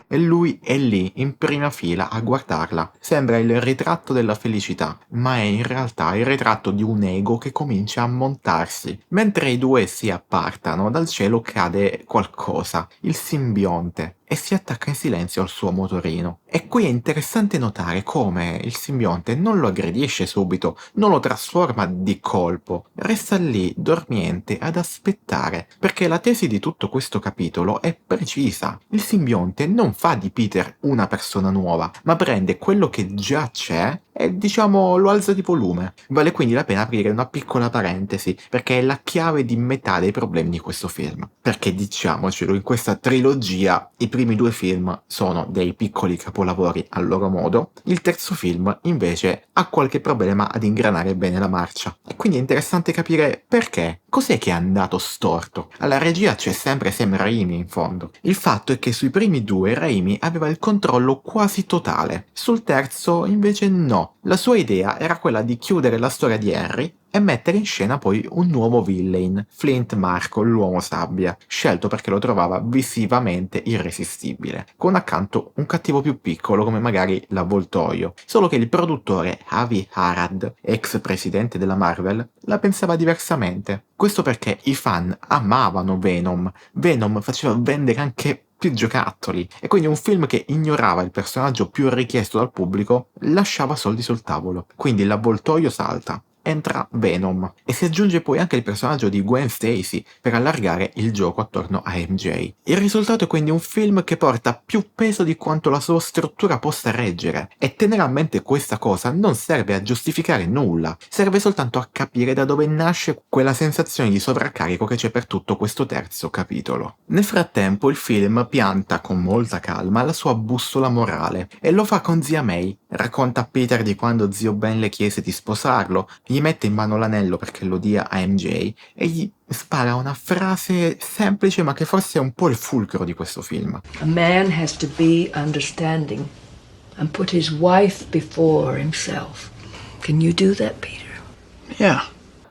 E lui è lì in prima fila a guardarla. Sembra il ritratto della felicità, ma è in realtà il ritratto di un ego che comincia a montarsi. Mentre i due si appartano, dal cielo cade qualcosa, il simbionte, e si attacca in silenzio al suo motorino. E qui è interessante notare come il simbionte non lo aggredisce subito, non lo trasforma di colpo, resta lì dormiente ad aspettare, perché la tesi di tutto questo capitolo è precisa. Il simbionte non fa di Peter una persona nuova, ma prende quello che già c'è e diciamo lo alza di volume. Vale quindi la pena aprire una piccola parentesi, perché è la chiave di metà dei problemi di questo film. Perché diciamocelo, in questa trilogia i primi due film sono dei piccoli capolavori a loro modo, il terzo film invece ha qualche problema ad ingranare bene la marcia. E quindi è interessante capire perché. Cos'è che è andato storto? Alla regia c'è sempre Sam Raimi in fondo. Il fatto è che sui primi due Raimi aveva il controllo quasi totale, sul terzo invece no. La sua idea era quella di chiudere la storia di Harry e mettere in scena poi un nuovo villain, Flint Marko, l'uomo sabbia, scelto perché lo trovava visivamente irresistibile, con accanto un cattivo più piccolo come magari l'Avvoltoio. Solo che il produttore Avi Arad, ex presidente della Marvel, la pensava diversamente. Questo perché i fan amavano Venom. Venom faceva vendere anche più giocattoli, e quindi un film che ignorava il personaggio più richiesto dal pubblico lasciava soldi sul tavolo. Quindi l'Avvoltoio salta, entra Venom e si aggiunge poi anche il personaggio di Gwen Stacy per allargare il gioco attorno a MJ. Il risultato è quindi un film che porta più peso di quanto la sua struttura possa reggere, e tenere a mente questa cosa non serve a giustificare nulla, serve soltanto a capire da dove nasce quella sensazione di sovraccarico che c'è per tutto questo terzo capitolo. Nel frattempo il film pianta con molta calma la sua bussola morale e lo fa con zia May. Racconta a Peter di quando zio Ben le chiese di sposarlo, gli mette in mano l'anello perché lo dia a MJ e gli spara una frase semplice ma che forse è un po' il fulcro di questo film. A man has to be understanding and put his wife before himself. Can you do that, Peter? Yeah.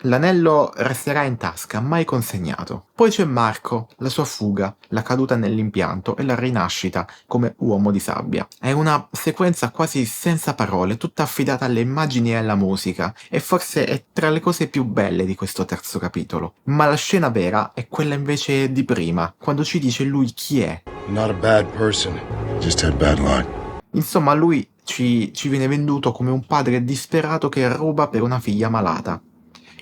L'anello resterà in tasca, mai consegnato. Poi c'è Marco, la sua fuga, la caduta nell'impianto e la rinascita come uomo di sabbia. È una sequenza quasi senza parole, tutta affidata alle immagini e alla musica, e forse è tra le cose più belle di questo terzo capitolo. Ma la scena vera è quella invece di prima, quando ci dice lui chi è. Not a bad person, just had bad luck. Insomma, lui ci viene venduto come un padre disperato che ruba per una figlia malata.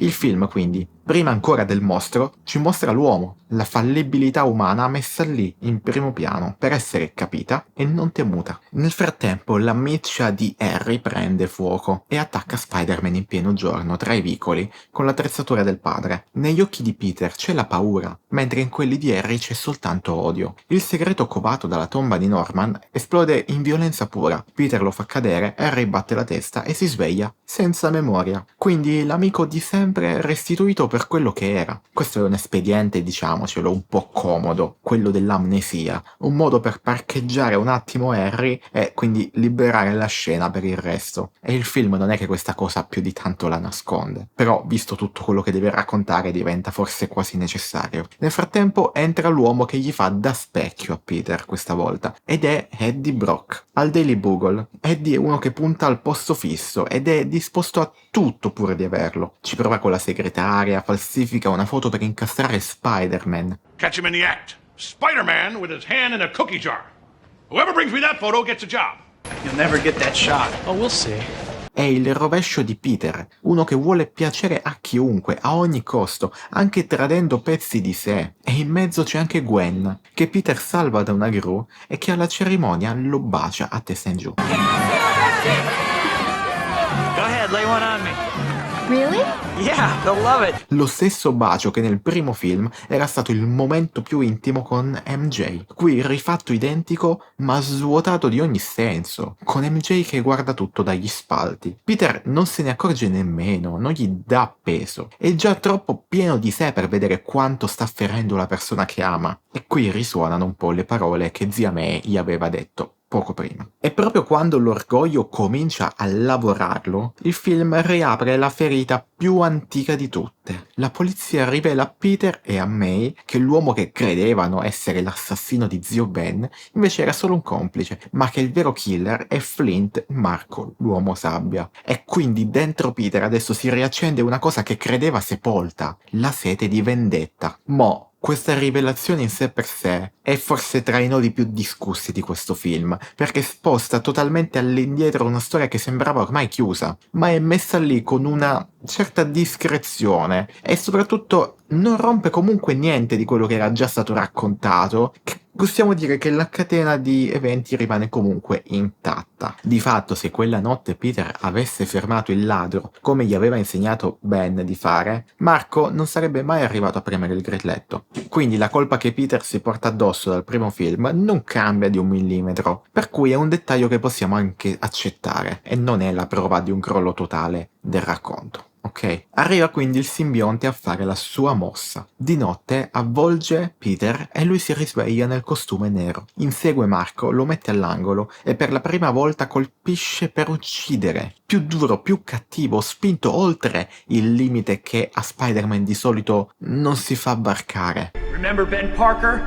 Il film, quindi, prima ancora del mostro, ci mostra l'uomo, la fallibilità umana messa lì in primo piano per essere capita e non temuta. Nel frattempo la miccia di Harry prende fuoco e attacca Spider-Man in pieno giorno tra i vicoli con l'attrezzatura del padre. Negli occhi di Peter c'è la paura, mentre in quelli di Harry c'è soltanto odio. Il segreto covato dalla tomba di Norman esplode in violenza pura. Peter lo fa cadere, Harry batte la testa e si sveglia senza memoria. Quindi l'amico di sempre è restituito per quello che era. Questo è un espediente, diciamocelo, un po' comodo, quello dell'amnesia, un modo per parcheggiare un attimo Harry e quindi liberare la scena per il resto. E il film non è che questa cosa più di tanto la nasconde, però visto tutto quello che deve raccontare diventa forse quasi necessario. Nel frattempo entra l'uomo che gli fa da specchio a Peter questa volta, ed è Eddie Brock. Al Daily Bugle, Eddie è uno che punta al posto fisso ed è disposto a tutto pur di averlo. Ci prova con la segretaria, falsifica una foto per incastrare Spider-Man. Catch him in the act. Spider-Man with his hand in a cookie jar. Whoever brings me that photo gets a job. You'll never get that shot. Oh, we'll see. È il rovescio di Peter, uno che vuole piacere a chiunque, a ogni costo, anche tradendo pezzi di sé. E in mezzo c'è anche Gwen, che Peter salva da una gru e che alla cerimonia lo bacia a testa in giù. Go ahead, lay one on me. Really? Yeah, they'll love it. Lo stesso bacio che nel primo film era stato il momento più intimo con MJ. Qui rifatto identico ma svuotato di ogni senso, con MJ che guarda tutto dagli spalti. Peter non se ne accorge nemmeno, non gli dà peso. È già troppo pieno di sé per vedere quanto sta ferendo la persona che ama. E qui risuonano un po' le parole che zia May gli aveva detto. poco prima. E proprio quando l'orgoglio comincia a lavorarlo, il film riapre la ferita più antica di tutte. La polizia rivela a Peter e a May che l'uomo che credevano essere l'assassino di zio Ben invece era solo un complice, ma che il vero killer è Flint Marco, l'uomo sabbia. E quindi dentro Peter adesso si riaccende una cosa che credeva sepolta, la sete di vendetta. Questa rivelazione in sé per sé è forse tra i nodi più discussi di questo film, perché sposta totalmente all'indietro una storia che sembrava ormai chiusa, ma è messa lì con una certa discrezione e soprattutto non rompe comunque niente di quello che era già stato raccontato. Possiamo dire che la catena di eventi rimane comunque intatta. Di fatto, se quella notte Peter avesse fermato il ladro, come gli aveva insegnato Ben di fare, Marco non sarebbe mai arrivato a premere il grilletto. Quindi la colpa che Peter si porta addosso dal primo film non cambia di 1 millimetro, per cui è un dettaglio che possiamo anche accettare, e non è la prova di un crollo totale del racconto. Ok, arriva quindi il simbionte a fare la sua mossa. Di notte avvolge Peter e lui si risveglia nel costume nero. Insegue Marco, lo mette all'angolo e per la prima volta colpisce per uccidere. Più duro, più cattivo, spinto oltre il limite che a Spider-Man di solito non si fa varcare. Remember Ben Parker?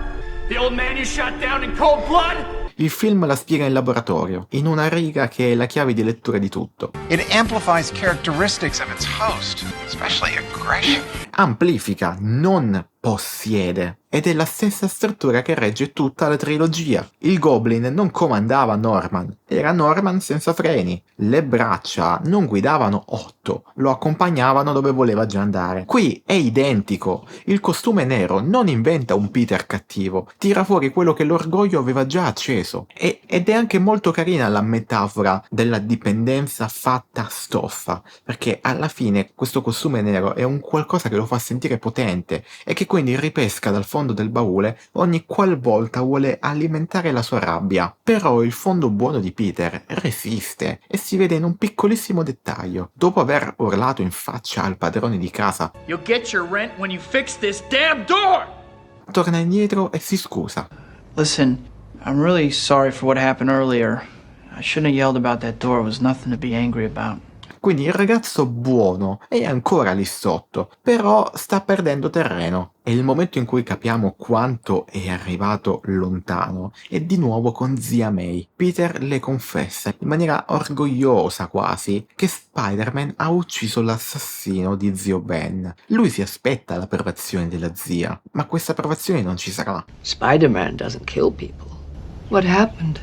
The old man you shot down in cold blood? Il film la spiega in laboratorio, in una riga che è la chiave di lettura di tutto. It amplifies characteristics of its host, especially aggression. Amplifica, non possiede. Ed è la stessa struttura che regge tutta la trilogia. Il Goblin non comandava Norman, era Norman senza freni. Le braccia non guidavano Otto, lo accompagnavano dove voleva già andare. Qui è identico. Il costume nero non inventa un Peter cattivo, tira fuori quello che l'orgoglio aveva già acceso. Ed è anche molto carina la metafora della dipendenza fatta stoffa, perché alla fine questo costume nero è un qualcosa che lo fa sentire potente e che quindi ripesca dal fondo del baule ogni qualvolta vuole alimentare la sua rabbia. Però il fondo buono di Peter resiste e si vede in un piccolissimo dettaglio. Dopo aver urlato in faccia al padrone di casa You'll get your rent when you fix this damn door! torna indietro e si scusa. Listen, I'm really sorry for what happened earlier. I shouldn't have yelled about that door. It was nothing to be angry about. Quindi il ragazzo buono è ancora lì sotto, però sta perdendo terreno. E il momento in cui capiamo quanto è arrivato lontano è di nuovo con zia May. Peter le confessa, in maniera orgogliosa quasi, che Spider-Man ha ucciso l'assassino di zio Ben. Lui si aspetta l'approvazione della zia, ma questa approvazione non ci sarà. Spider-Man doesn't kill people. What happened?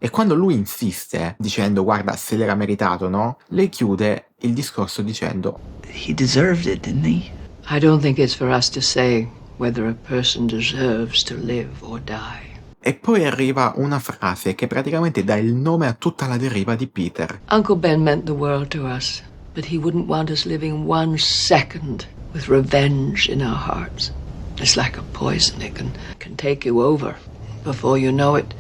E quando lui insiste, dicendo guarda se l'era meritato, no? Lei chiude il discorso dicendo He deserved it, didn't he? I don't think it's for us to say whether a person deserves to live or die. E poi arriva una frase che praticamente dà il nome a tutta la deriva di Peter. Uncle Ben meant the world to us, but he wouldn't want us living 1 second with revenge in our hearts. It's like a poison. It can take you over. Before you know it,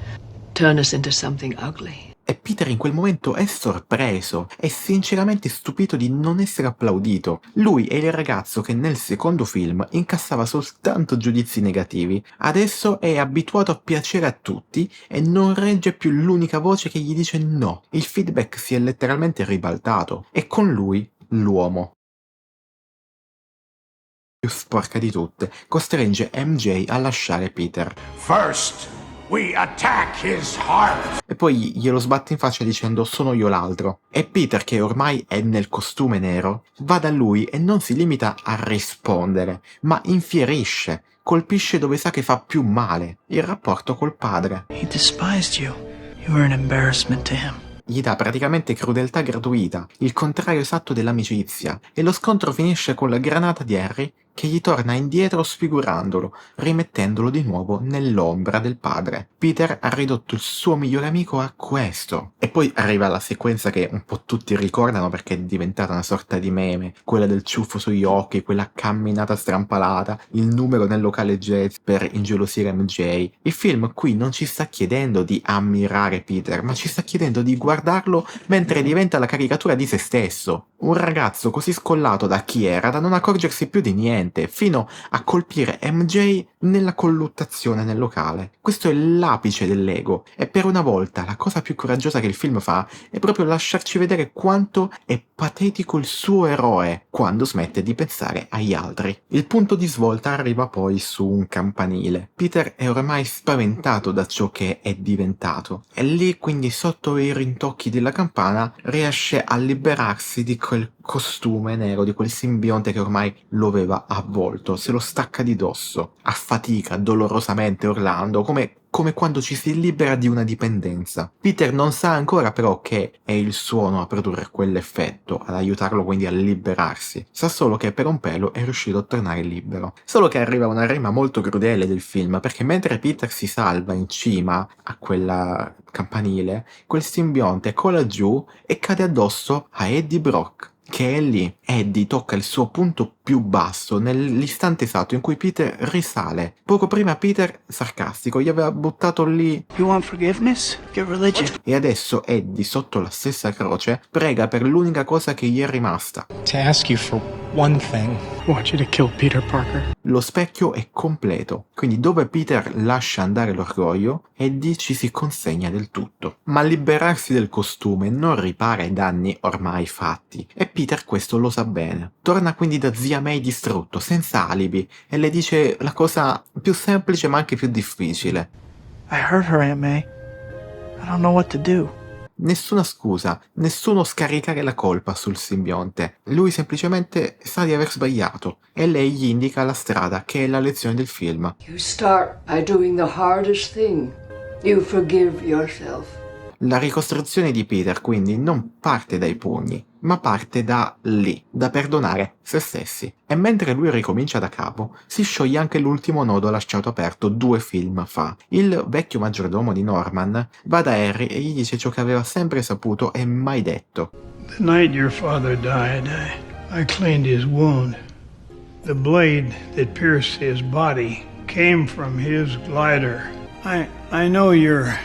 turn us into something ugly. E Peter in quel momento è sorpreso, è sinceramente stupito di non essere applaudito. Lui è il ragazzo che nel secondo film incassava soltanto giudizi negativi. Adesso è abituato a piacere a tutti e non regge più l'unica voce che gli dice no. Il feedback si è letteralmente ribaltato e con lui l'uomo più sporca di tutte costringe MJ a lasciare Peter. First, we attack his heart. E poi glielo sbatte in faccia dicendo sono io l'altro. E Peter, che ormai è nel costume nero, va da lui e non si limita a rispondere, ma infierisce, colpisce dove sa che fa più male, il rapporto col padre. He despised you. You were an embarrassment to him. Gli dà praticamente crudeltà gratuita, il contrario esatto dell'amicizia, e lo scontro finisce con la granata di Harry che gli torna indietro sfigurandolo, rimettendolo di nuovo nell'ombra del padre. Peter ha ridotto il suo migliore amico a questo. E poi arriva la sequenza che un po' tutti ricordano perché è diventata una sorta di meme, quella del ciuffo sugli occhi, quella camminata strampalata, il numero nel locale jazz per ingelosire MJ. Il film qui non ci sta chiedendo di ammirare Peter, ma ci sta chiedendo di guardarlo mentre diventa la caricatura di se stesso. Un ragazzo così scollato da chi era da non accorgersi più di niente, fino a colpire MJ nella colluttazione nel locale. Questo è l'apice dell'ego e per una volta la cosa più coraggiosa che il film fa è proprio lasciarci vedere quanto è patetico il suo eroe quando smette di pensare agli altri. Il punto di svolta arriva poi su un campanile. Peter è ormai spaventato da ciò che è diventato e lì, quindi sotto i rintocchi della campana, riesce a liberarsi di quel costume nero, di quel simbionte che ormai lo aveva avvolto, se lo stacca di dosso, a fatica, dolorosamente urlando, come quando ci si libera di una dipendenza. Peter non sa ancora però che è il suono a produrre quell'effetto, ad aiutarlo quindi a liberarsi. Sa solo che per un pelo è riuscito a tornare libero. Solo che arriva una rima molto crudele del film, perché mentre Peter si salva in cima a quella campanile, quel simbionte cola giù e cade addosso a Eddie Brock, che è lì. Eddie tocca il suo punto più basso nell'istante esatto in cui Peter risale. Poco prima Peter, sarcastico, gli aveva buttato lì You want forgiveness? Get religion. e adesso Eddie, sotto la stessa croce, prega per l'unica cosa che gli è rimasta. To ask you for one thing. I want you to kill Peter Parker. Lo specchio è completo, quindi dove Peter lascia andare l'orgoglio, Eddie ci si consegna del tutto. Ma liberarsi del costume non ripara i danni ormai fatti, e Peter questo lo sa bene. Torna quindi da zia May distrutto, senza alibi, e le dice la cosa più semplice ma anche più difficile. I hurt her, Aunt May. I don't know what to do. Nessuna scusa, nessuno scaricare la colpa sul simbionte. Lui semplicemente sa di aver sbagliato e lei gli indica la strada, che è la lezione del film. You start by doing the hardest thing. You forgive yourself. La ricostruzione di Peter quindi non parte dai pugni, ma parte da lì, da perdonare se stessi. E mentre lui ricomincia da capo, si scioglie anche l'ultimo nodo lasciato aperto 2 film fa. Il vecchio maggiordomo di Norman va da Harry e gli dice ciò che aveva sempre saputo e mai detto. The night your father died, I cleaned his wound. The blade that pierced his body came from his glider. I know you're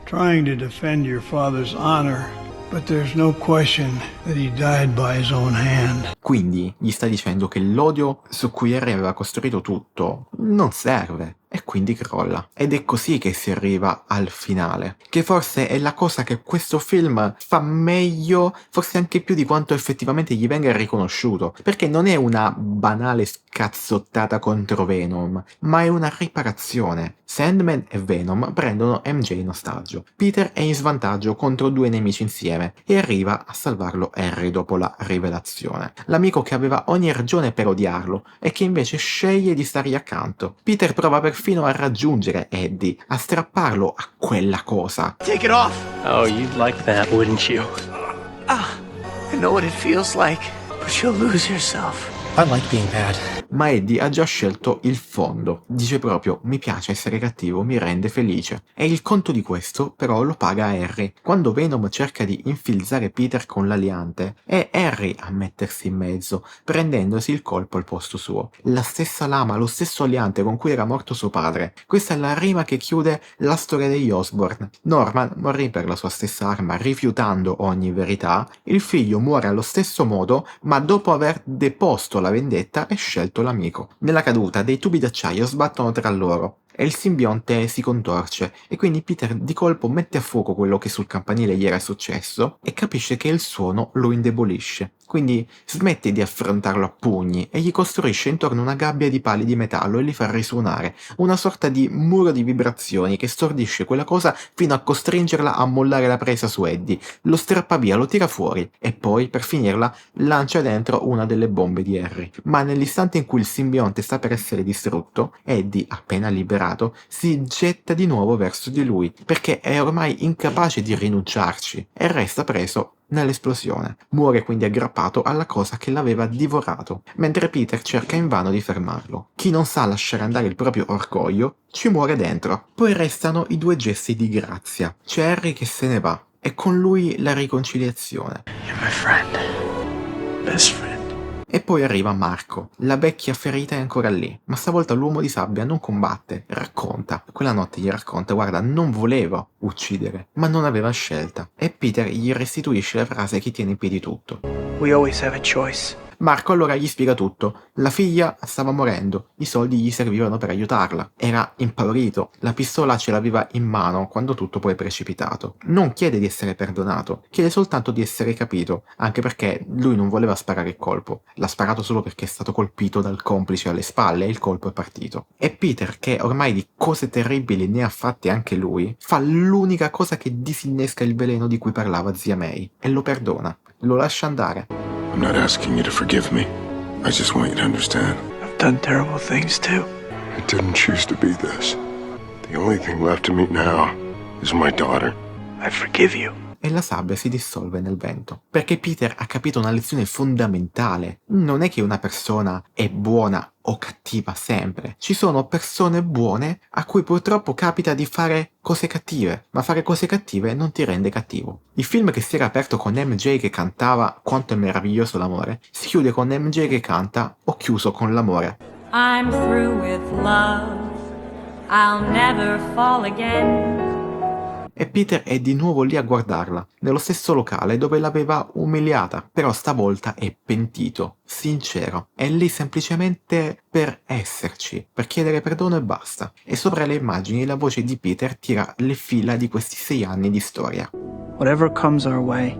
trying to defend your father's honor, but there's no question that he died by his own hand. Quindi gli sta dicendo che l'odio su cui Harry aveva costruito tutto non serve. E quindi crolla. Ed è così che si arriva al finale, che forse è la cosa che questo film fa meglio, forse anche più di quanto effettivamente gli venga riconosciuto, perché non è una banale scazzottata contro Venom, ma è una riparazione. Sandman e Venom prendono MJ in ostaggio. Peter è in svantaggio contro 2 nemici insieme e arriva a salvarlo Harry dopo la rivelazione. L'amico che aveva ogni ragione per odiarlo e che invece sceglie di stargli accanto. Peter prova perfino a raggiungere Eddie, a strapparlo a quella cosa. Take it off. Oh, you'd like that, wouldn't you? I know what it feels like, but you'll lose yourself. I like being bad. Ma Eddie ha già scelto il fondo. Dice proprio, mi piace essere cattivo, mi rende felice. E il conto di questo però lo paga Harry. Quando Venom cerca di infilzare Peter con l'aliante, è Harry a mettersi in mezzo, prendendosi il colpo al posto suo. La stessa lama, lo stesso aliante con cui era morto suo padre. Questa è la rima che chiude la storia degli Osborn. Norman morì per la sua stessa arma, rifiutando ogni verità. Il figlio muore allo stesso modo, ma dopo aver deposto la vendetta e scelto l'amico. Nella caduta dei tubi d'acciaio sbattono tra loro e il simbionte si contorce e quindi Peter di colpo mette a fuoco quello che sul campanile gli era successo e capisce che il suono lo indebolisce. Quindi smette di affrontarlo a pugni e gli costruisce intorno una gabbia di pali di metallo e li fa risuonare, una sorta di muro di vibrazioni che stordisce quella cosa fino a costringerla a mollare la presa su Eddie. Lo strappa via, lo tira fuori e poi, per finirla, lancia dentro una delle bombe di Harry. Ma nell'istante in cui il simbionte sta per essere distrutto, Eddie, appena liberato, si getta di nuovo verso di lui, perché è ormai incapace di rinunciarci e resta preso nell'esplosione. Muore quindi aggrappato alla cosa che l'aveva divorato, mentre Peter cerca invano di fermarlo. Chi non sa lasciare andare il proprio orgoglio ci muore dentro. Poi restano i 2 gesti di grazia. C'è Harry che se ne va e con lui la riconciliazione. You're my friend. Best friend. E poi arriva Marco. La vecchia ferita è ancora lì, ma stavolta l'uomo di sabbia non combatte, racconta. Quella notte gli racconta, guarda, non volevo uccidere, ma non aveva scelta. E Peter gli restituisce la frase che tiene in piedi tutto. We always have a choice. Marco allora gli spiega tutto. La figlia stava morendo, i soldi gli servivano per aiutarla. Era impaurito, la pistola ce l'aveva in mano quando tutto poi è precipitato. Non chiede di essere perdonato, chiede soltanto di essere capito, anche perché lui non voleva sparare il colpo. L'ha sparato solo perché è stato colpito dal complice alle spalle e il colpo è partito. E Peter, che ormai di cose terribili ne ha fatte anche lui, fa l'unica cosa che disinnesca il veleno di cui parlava zia May e lo perdona, lo lascia andare. I'm not asking you to forgive me. I just want you to understand. I've done terrible things too. I didn't choose to be this. The only thing left to me now is my daughter. I forgive you. E la sabbia si dissolve nel vento. Perché Peter ha capito una lezione fondamentale. Non è che una persona è buona o cattiva sempre. Ci sono persone buone a cui purtroppo capita di fare cose cattive, ma fare cose cattive non ti rende cattivo. Il film che si era aperto con MJ che cantava Quanto è meraviglioso l'amore, si chiude con MJ che canta Ho chiuso con l'amore. I'm through with love. I'll never fall again. E Peter è di nuovo lì a guardarla, nello stesso locale dove l'aveva umiliata, però stavolta è pentito, sincero, è lì semplicemente per esserci, per chiedere perdono e basta. E sopra le immagini la voce di Peter tira le fila di questi 6 anni di storia. Whatever comes our way,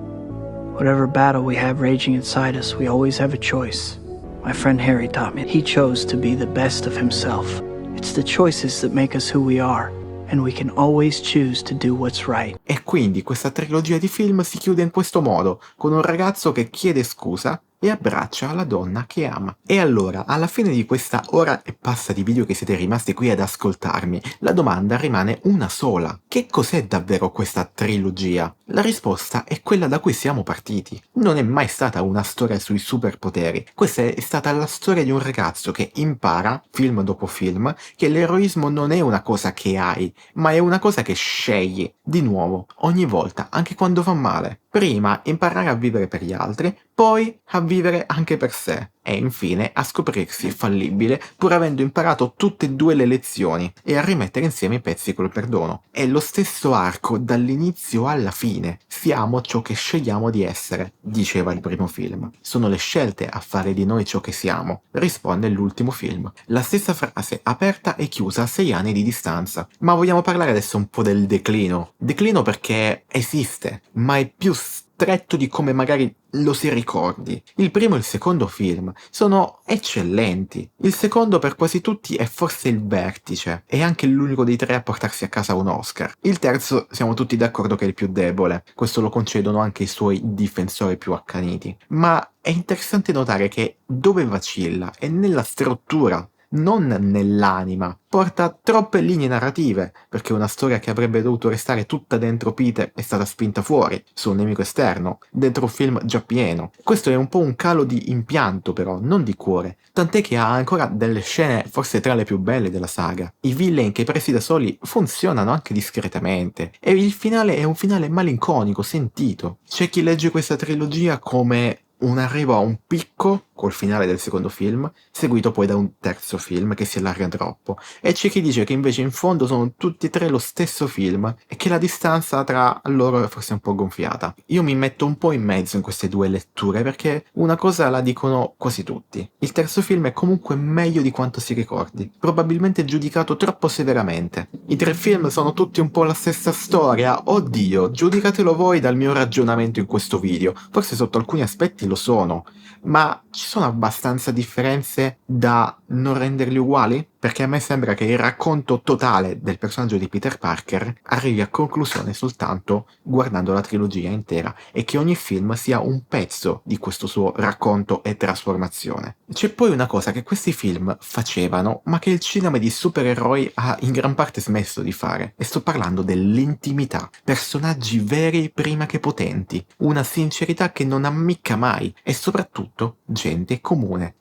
whatever battle we have raging inside us, we always have a choice. My friend Harry taught me. He chose to be the best of himself. It's the choices that make us who we are. And we can always choose to do what's right. E quindi questa trilogia di film si chiude in questo modo, con un ragazzo che chiede scusa e abbraccia la donna che ama. E allora, alla fine di questa ora e passa di video che siete rimasti qui ad ascoltarmi, la domanda rimane una sola. Che cos'è davvero questa trilogia? La risposta è quella da cui siamo partiti. Non è mai stata una storia sui superpoteri. Questa è stata la storia di un ragazzo che impara, film dopo film, che l'eroismo non è una cosa che hai, ma è una cosa che scegli. Di nuovo, ogni volta, anche quando fa male. Prima imparare a vivere per gli altri, poi a vivere anche per sé e infine a scoprirsi fallibile pur avendo imparato tutte e due le lezioni e a rimettere insieme i pezzi col perdono. È lo stesso arco dall'inizio alla fine. Siamo ciò che scegliamo di essere, diceva il primo film. Sono le scelte a fare di noi ciò che siamo, risponde l'ultimo film. La stessa frase aperta e chiusa a 6 anni di distanza. Ma vogliamo parlare adesso un po' del declino. Declino perché esiste, ma è più stretto di come magari lo si ricordi. Il primo e il secondo film sono eccellenti. Il secondo per quasi tutti è forse il vertice, è anche l'unico dei 3 a portarsi a casa un Oscar. Il terzo siamo tutti d'accordo che è il più debole, questo lo concedono anche i suoi difensori più accaniti. Ma è interessante notare che dove vacilla è nella struttura, non nell'anima. Porta troppe linee narrative, perché una storia che avrebbe dovuto restare tutta dentro Peter è stata spinta fuori, su un nemico esterno, dentro un film già pieno. Questo è un po' un calo di impianto però, non di cuore, tant'è che ha ancora delle scene forse tra le più belle della saga. I villain che presi da soli funzionano anche discretamente, e il finale è un finale malinconico, sentito. C'è chi legge questa trilogia come un arrivo a un picco col finale del secondo film, seguito poi da un terzo film che si allarga troppo, e c'è chi dice che invece in fondo sono tutti e 3 lo stesso film e che la distanza tra loro è forse un po' gonfiata. Io mi metto un po' in mezzo in queste 2 letture perché una cosa la dicono quasi tutti: il terzo film è comunque meglio di quanto si ricordi, probabilmente giudicato troppo severamente. I 3 film sono tutti un po' la stessa storia, oddio, giudicatelo voi dal mio ragionamento in questo video, forse sotto alcuni aspetti lo sono, ma ci sono abbastanza differenze da non renderli uguali? Perché a me sembra che il racconto totale del personaggio di Peter Parker arrivi a conclusione soltanto guardando la trilogia intera e che ogni film sia un pezzo di questo suo racconto e trasformazione. C'è poi una cosa che questi film facevano, ma che il cinema di supereroi ha in gran parte smesso di fare, e sto parlando dell'intimità. Personaggi veri prima che potenti, una sincerità che non ammicca mai, e soprattutto gente comune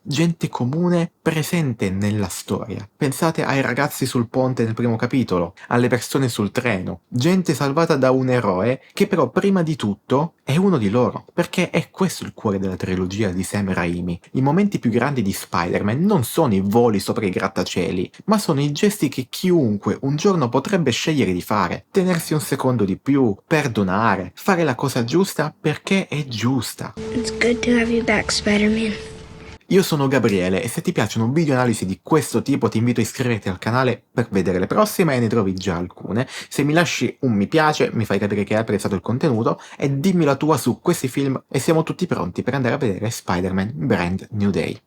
presente nella storia. Pensate ai ragazzi sul ponte nel primo capitolo, alle persone sul treno, gente salvata da un eroe che però prima di tutto è uno di loro, perché è questo il cuore della trilogia di Sam Raimi. I momenti più grandi di Spider-Man non sono i voli sopra i grattacieli, ma sono i gesti che chiunque un giorno potrebbe scegliere di fare, tenersi un secondo di più, perdonare, fare la cosa giusta perché è giusta. It's good to have you back, Spider-Man. Io sono Gabriele e se ti piacciono video analisi di questo tipo ti invito a iscriverti al canale per vedere le prossime e ne trovi già alcune. Se mi lasci un mi piace mi fai capire che hai apprezzato il contenuto e dimmi la tua su questi film e siamo tutti pronti per andare a vedere Spider-Man Brand New Day.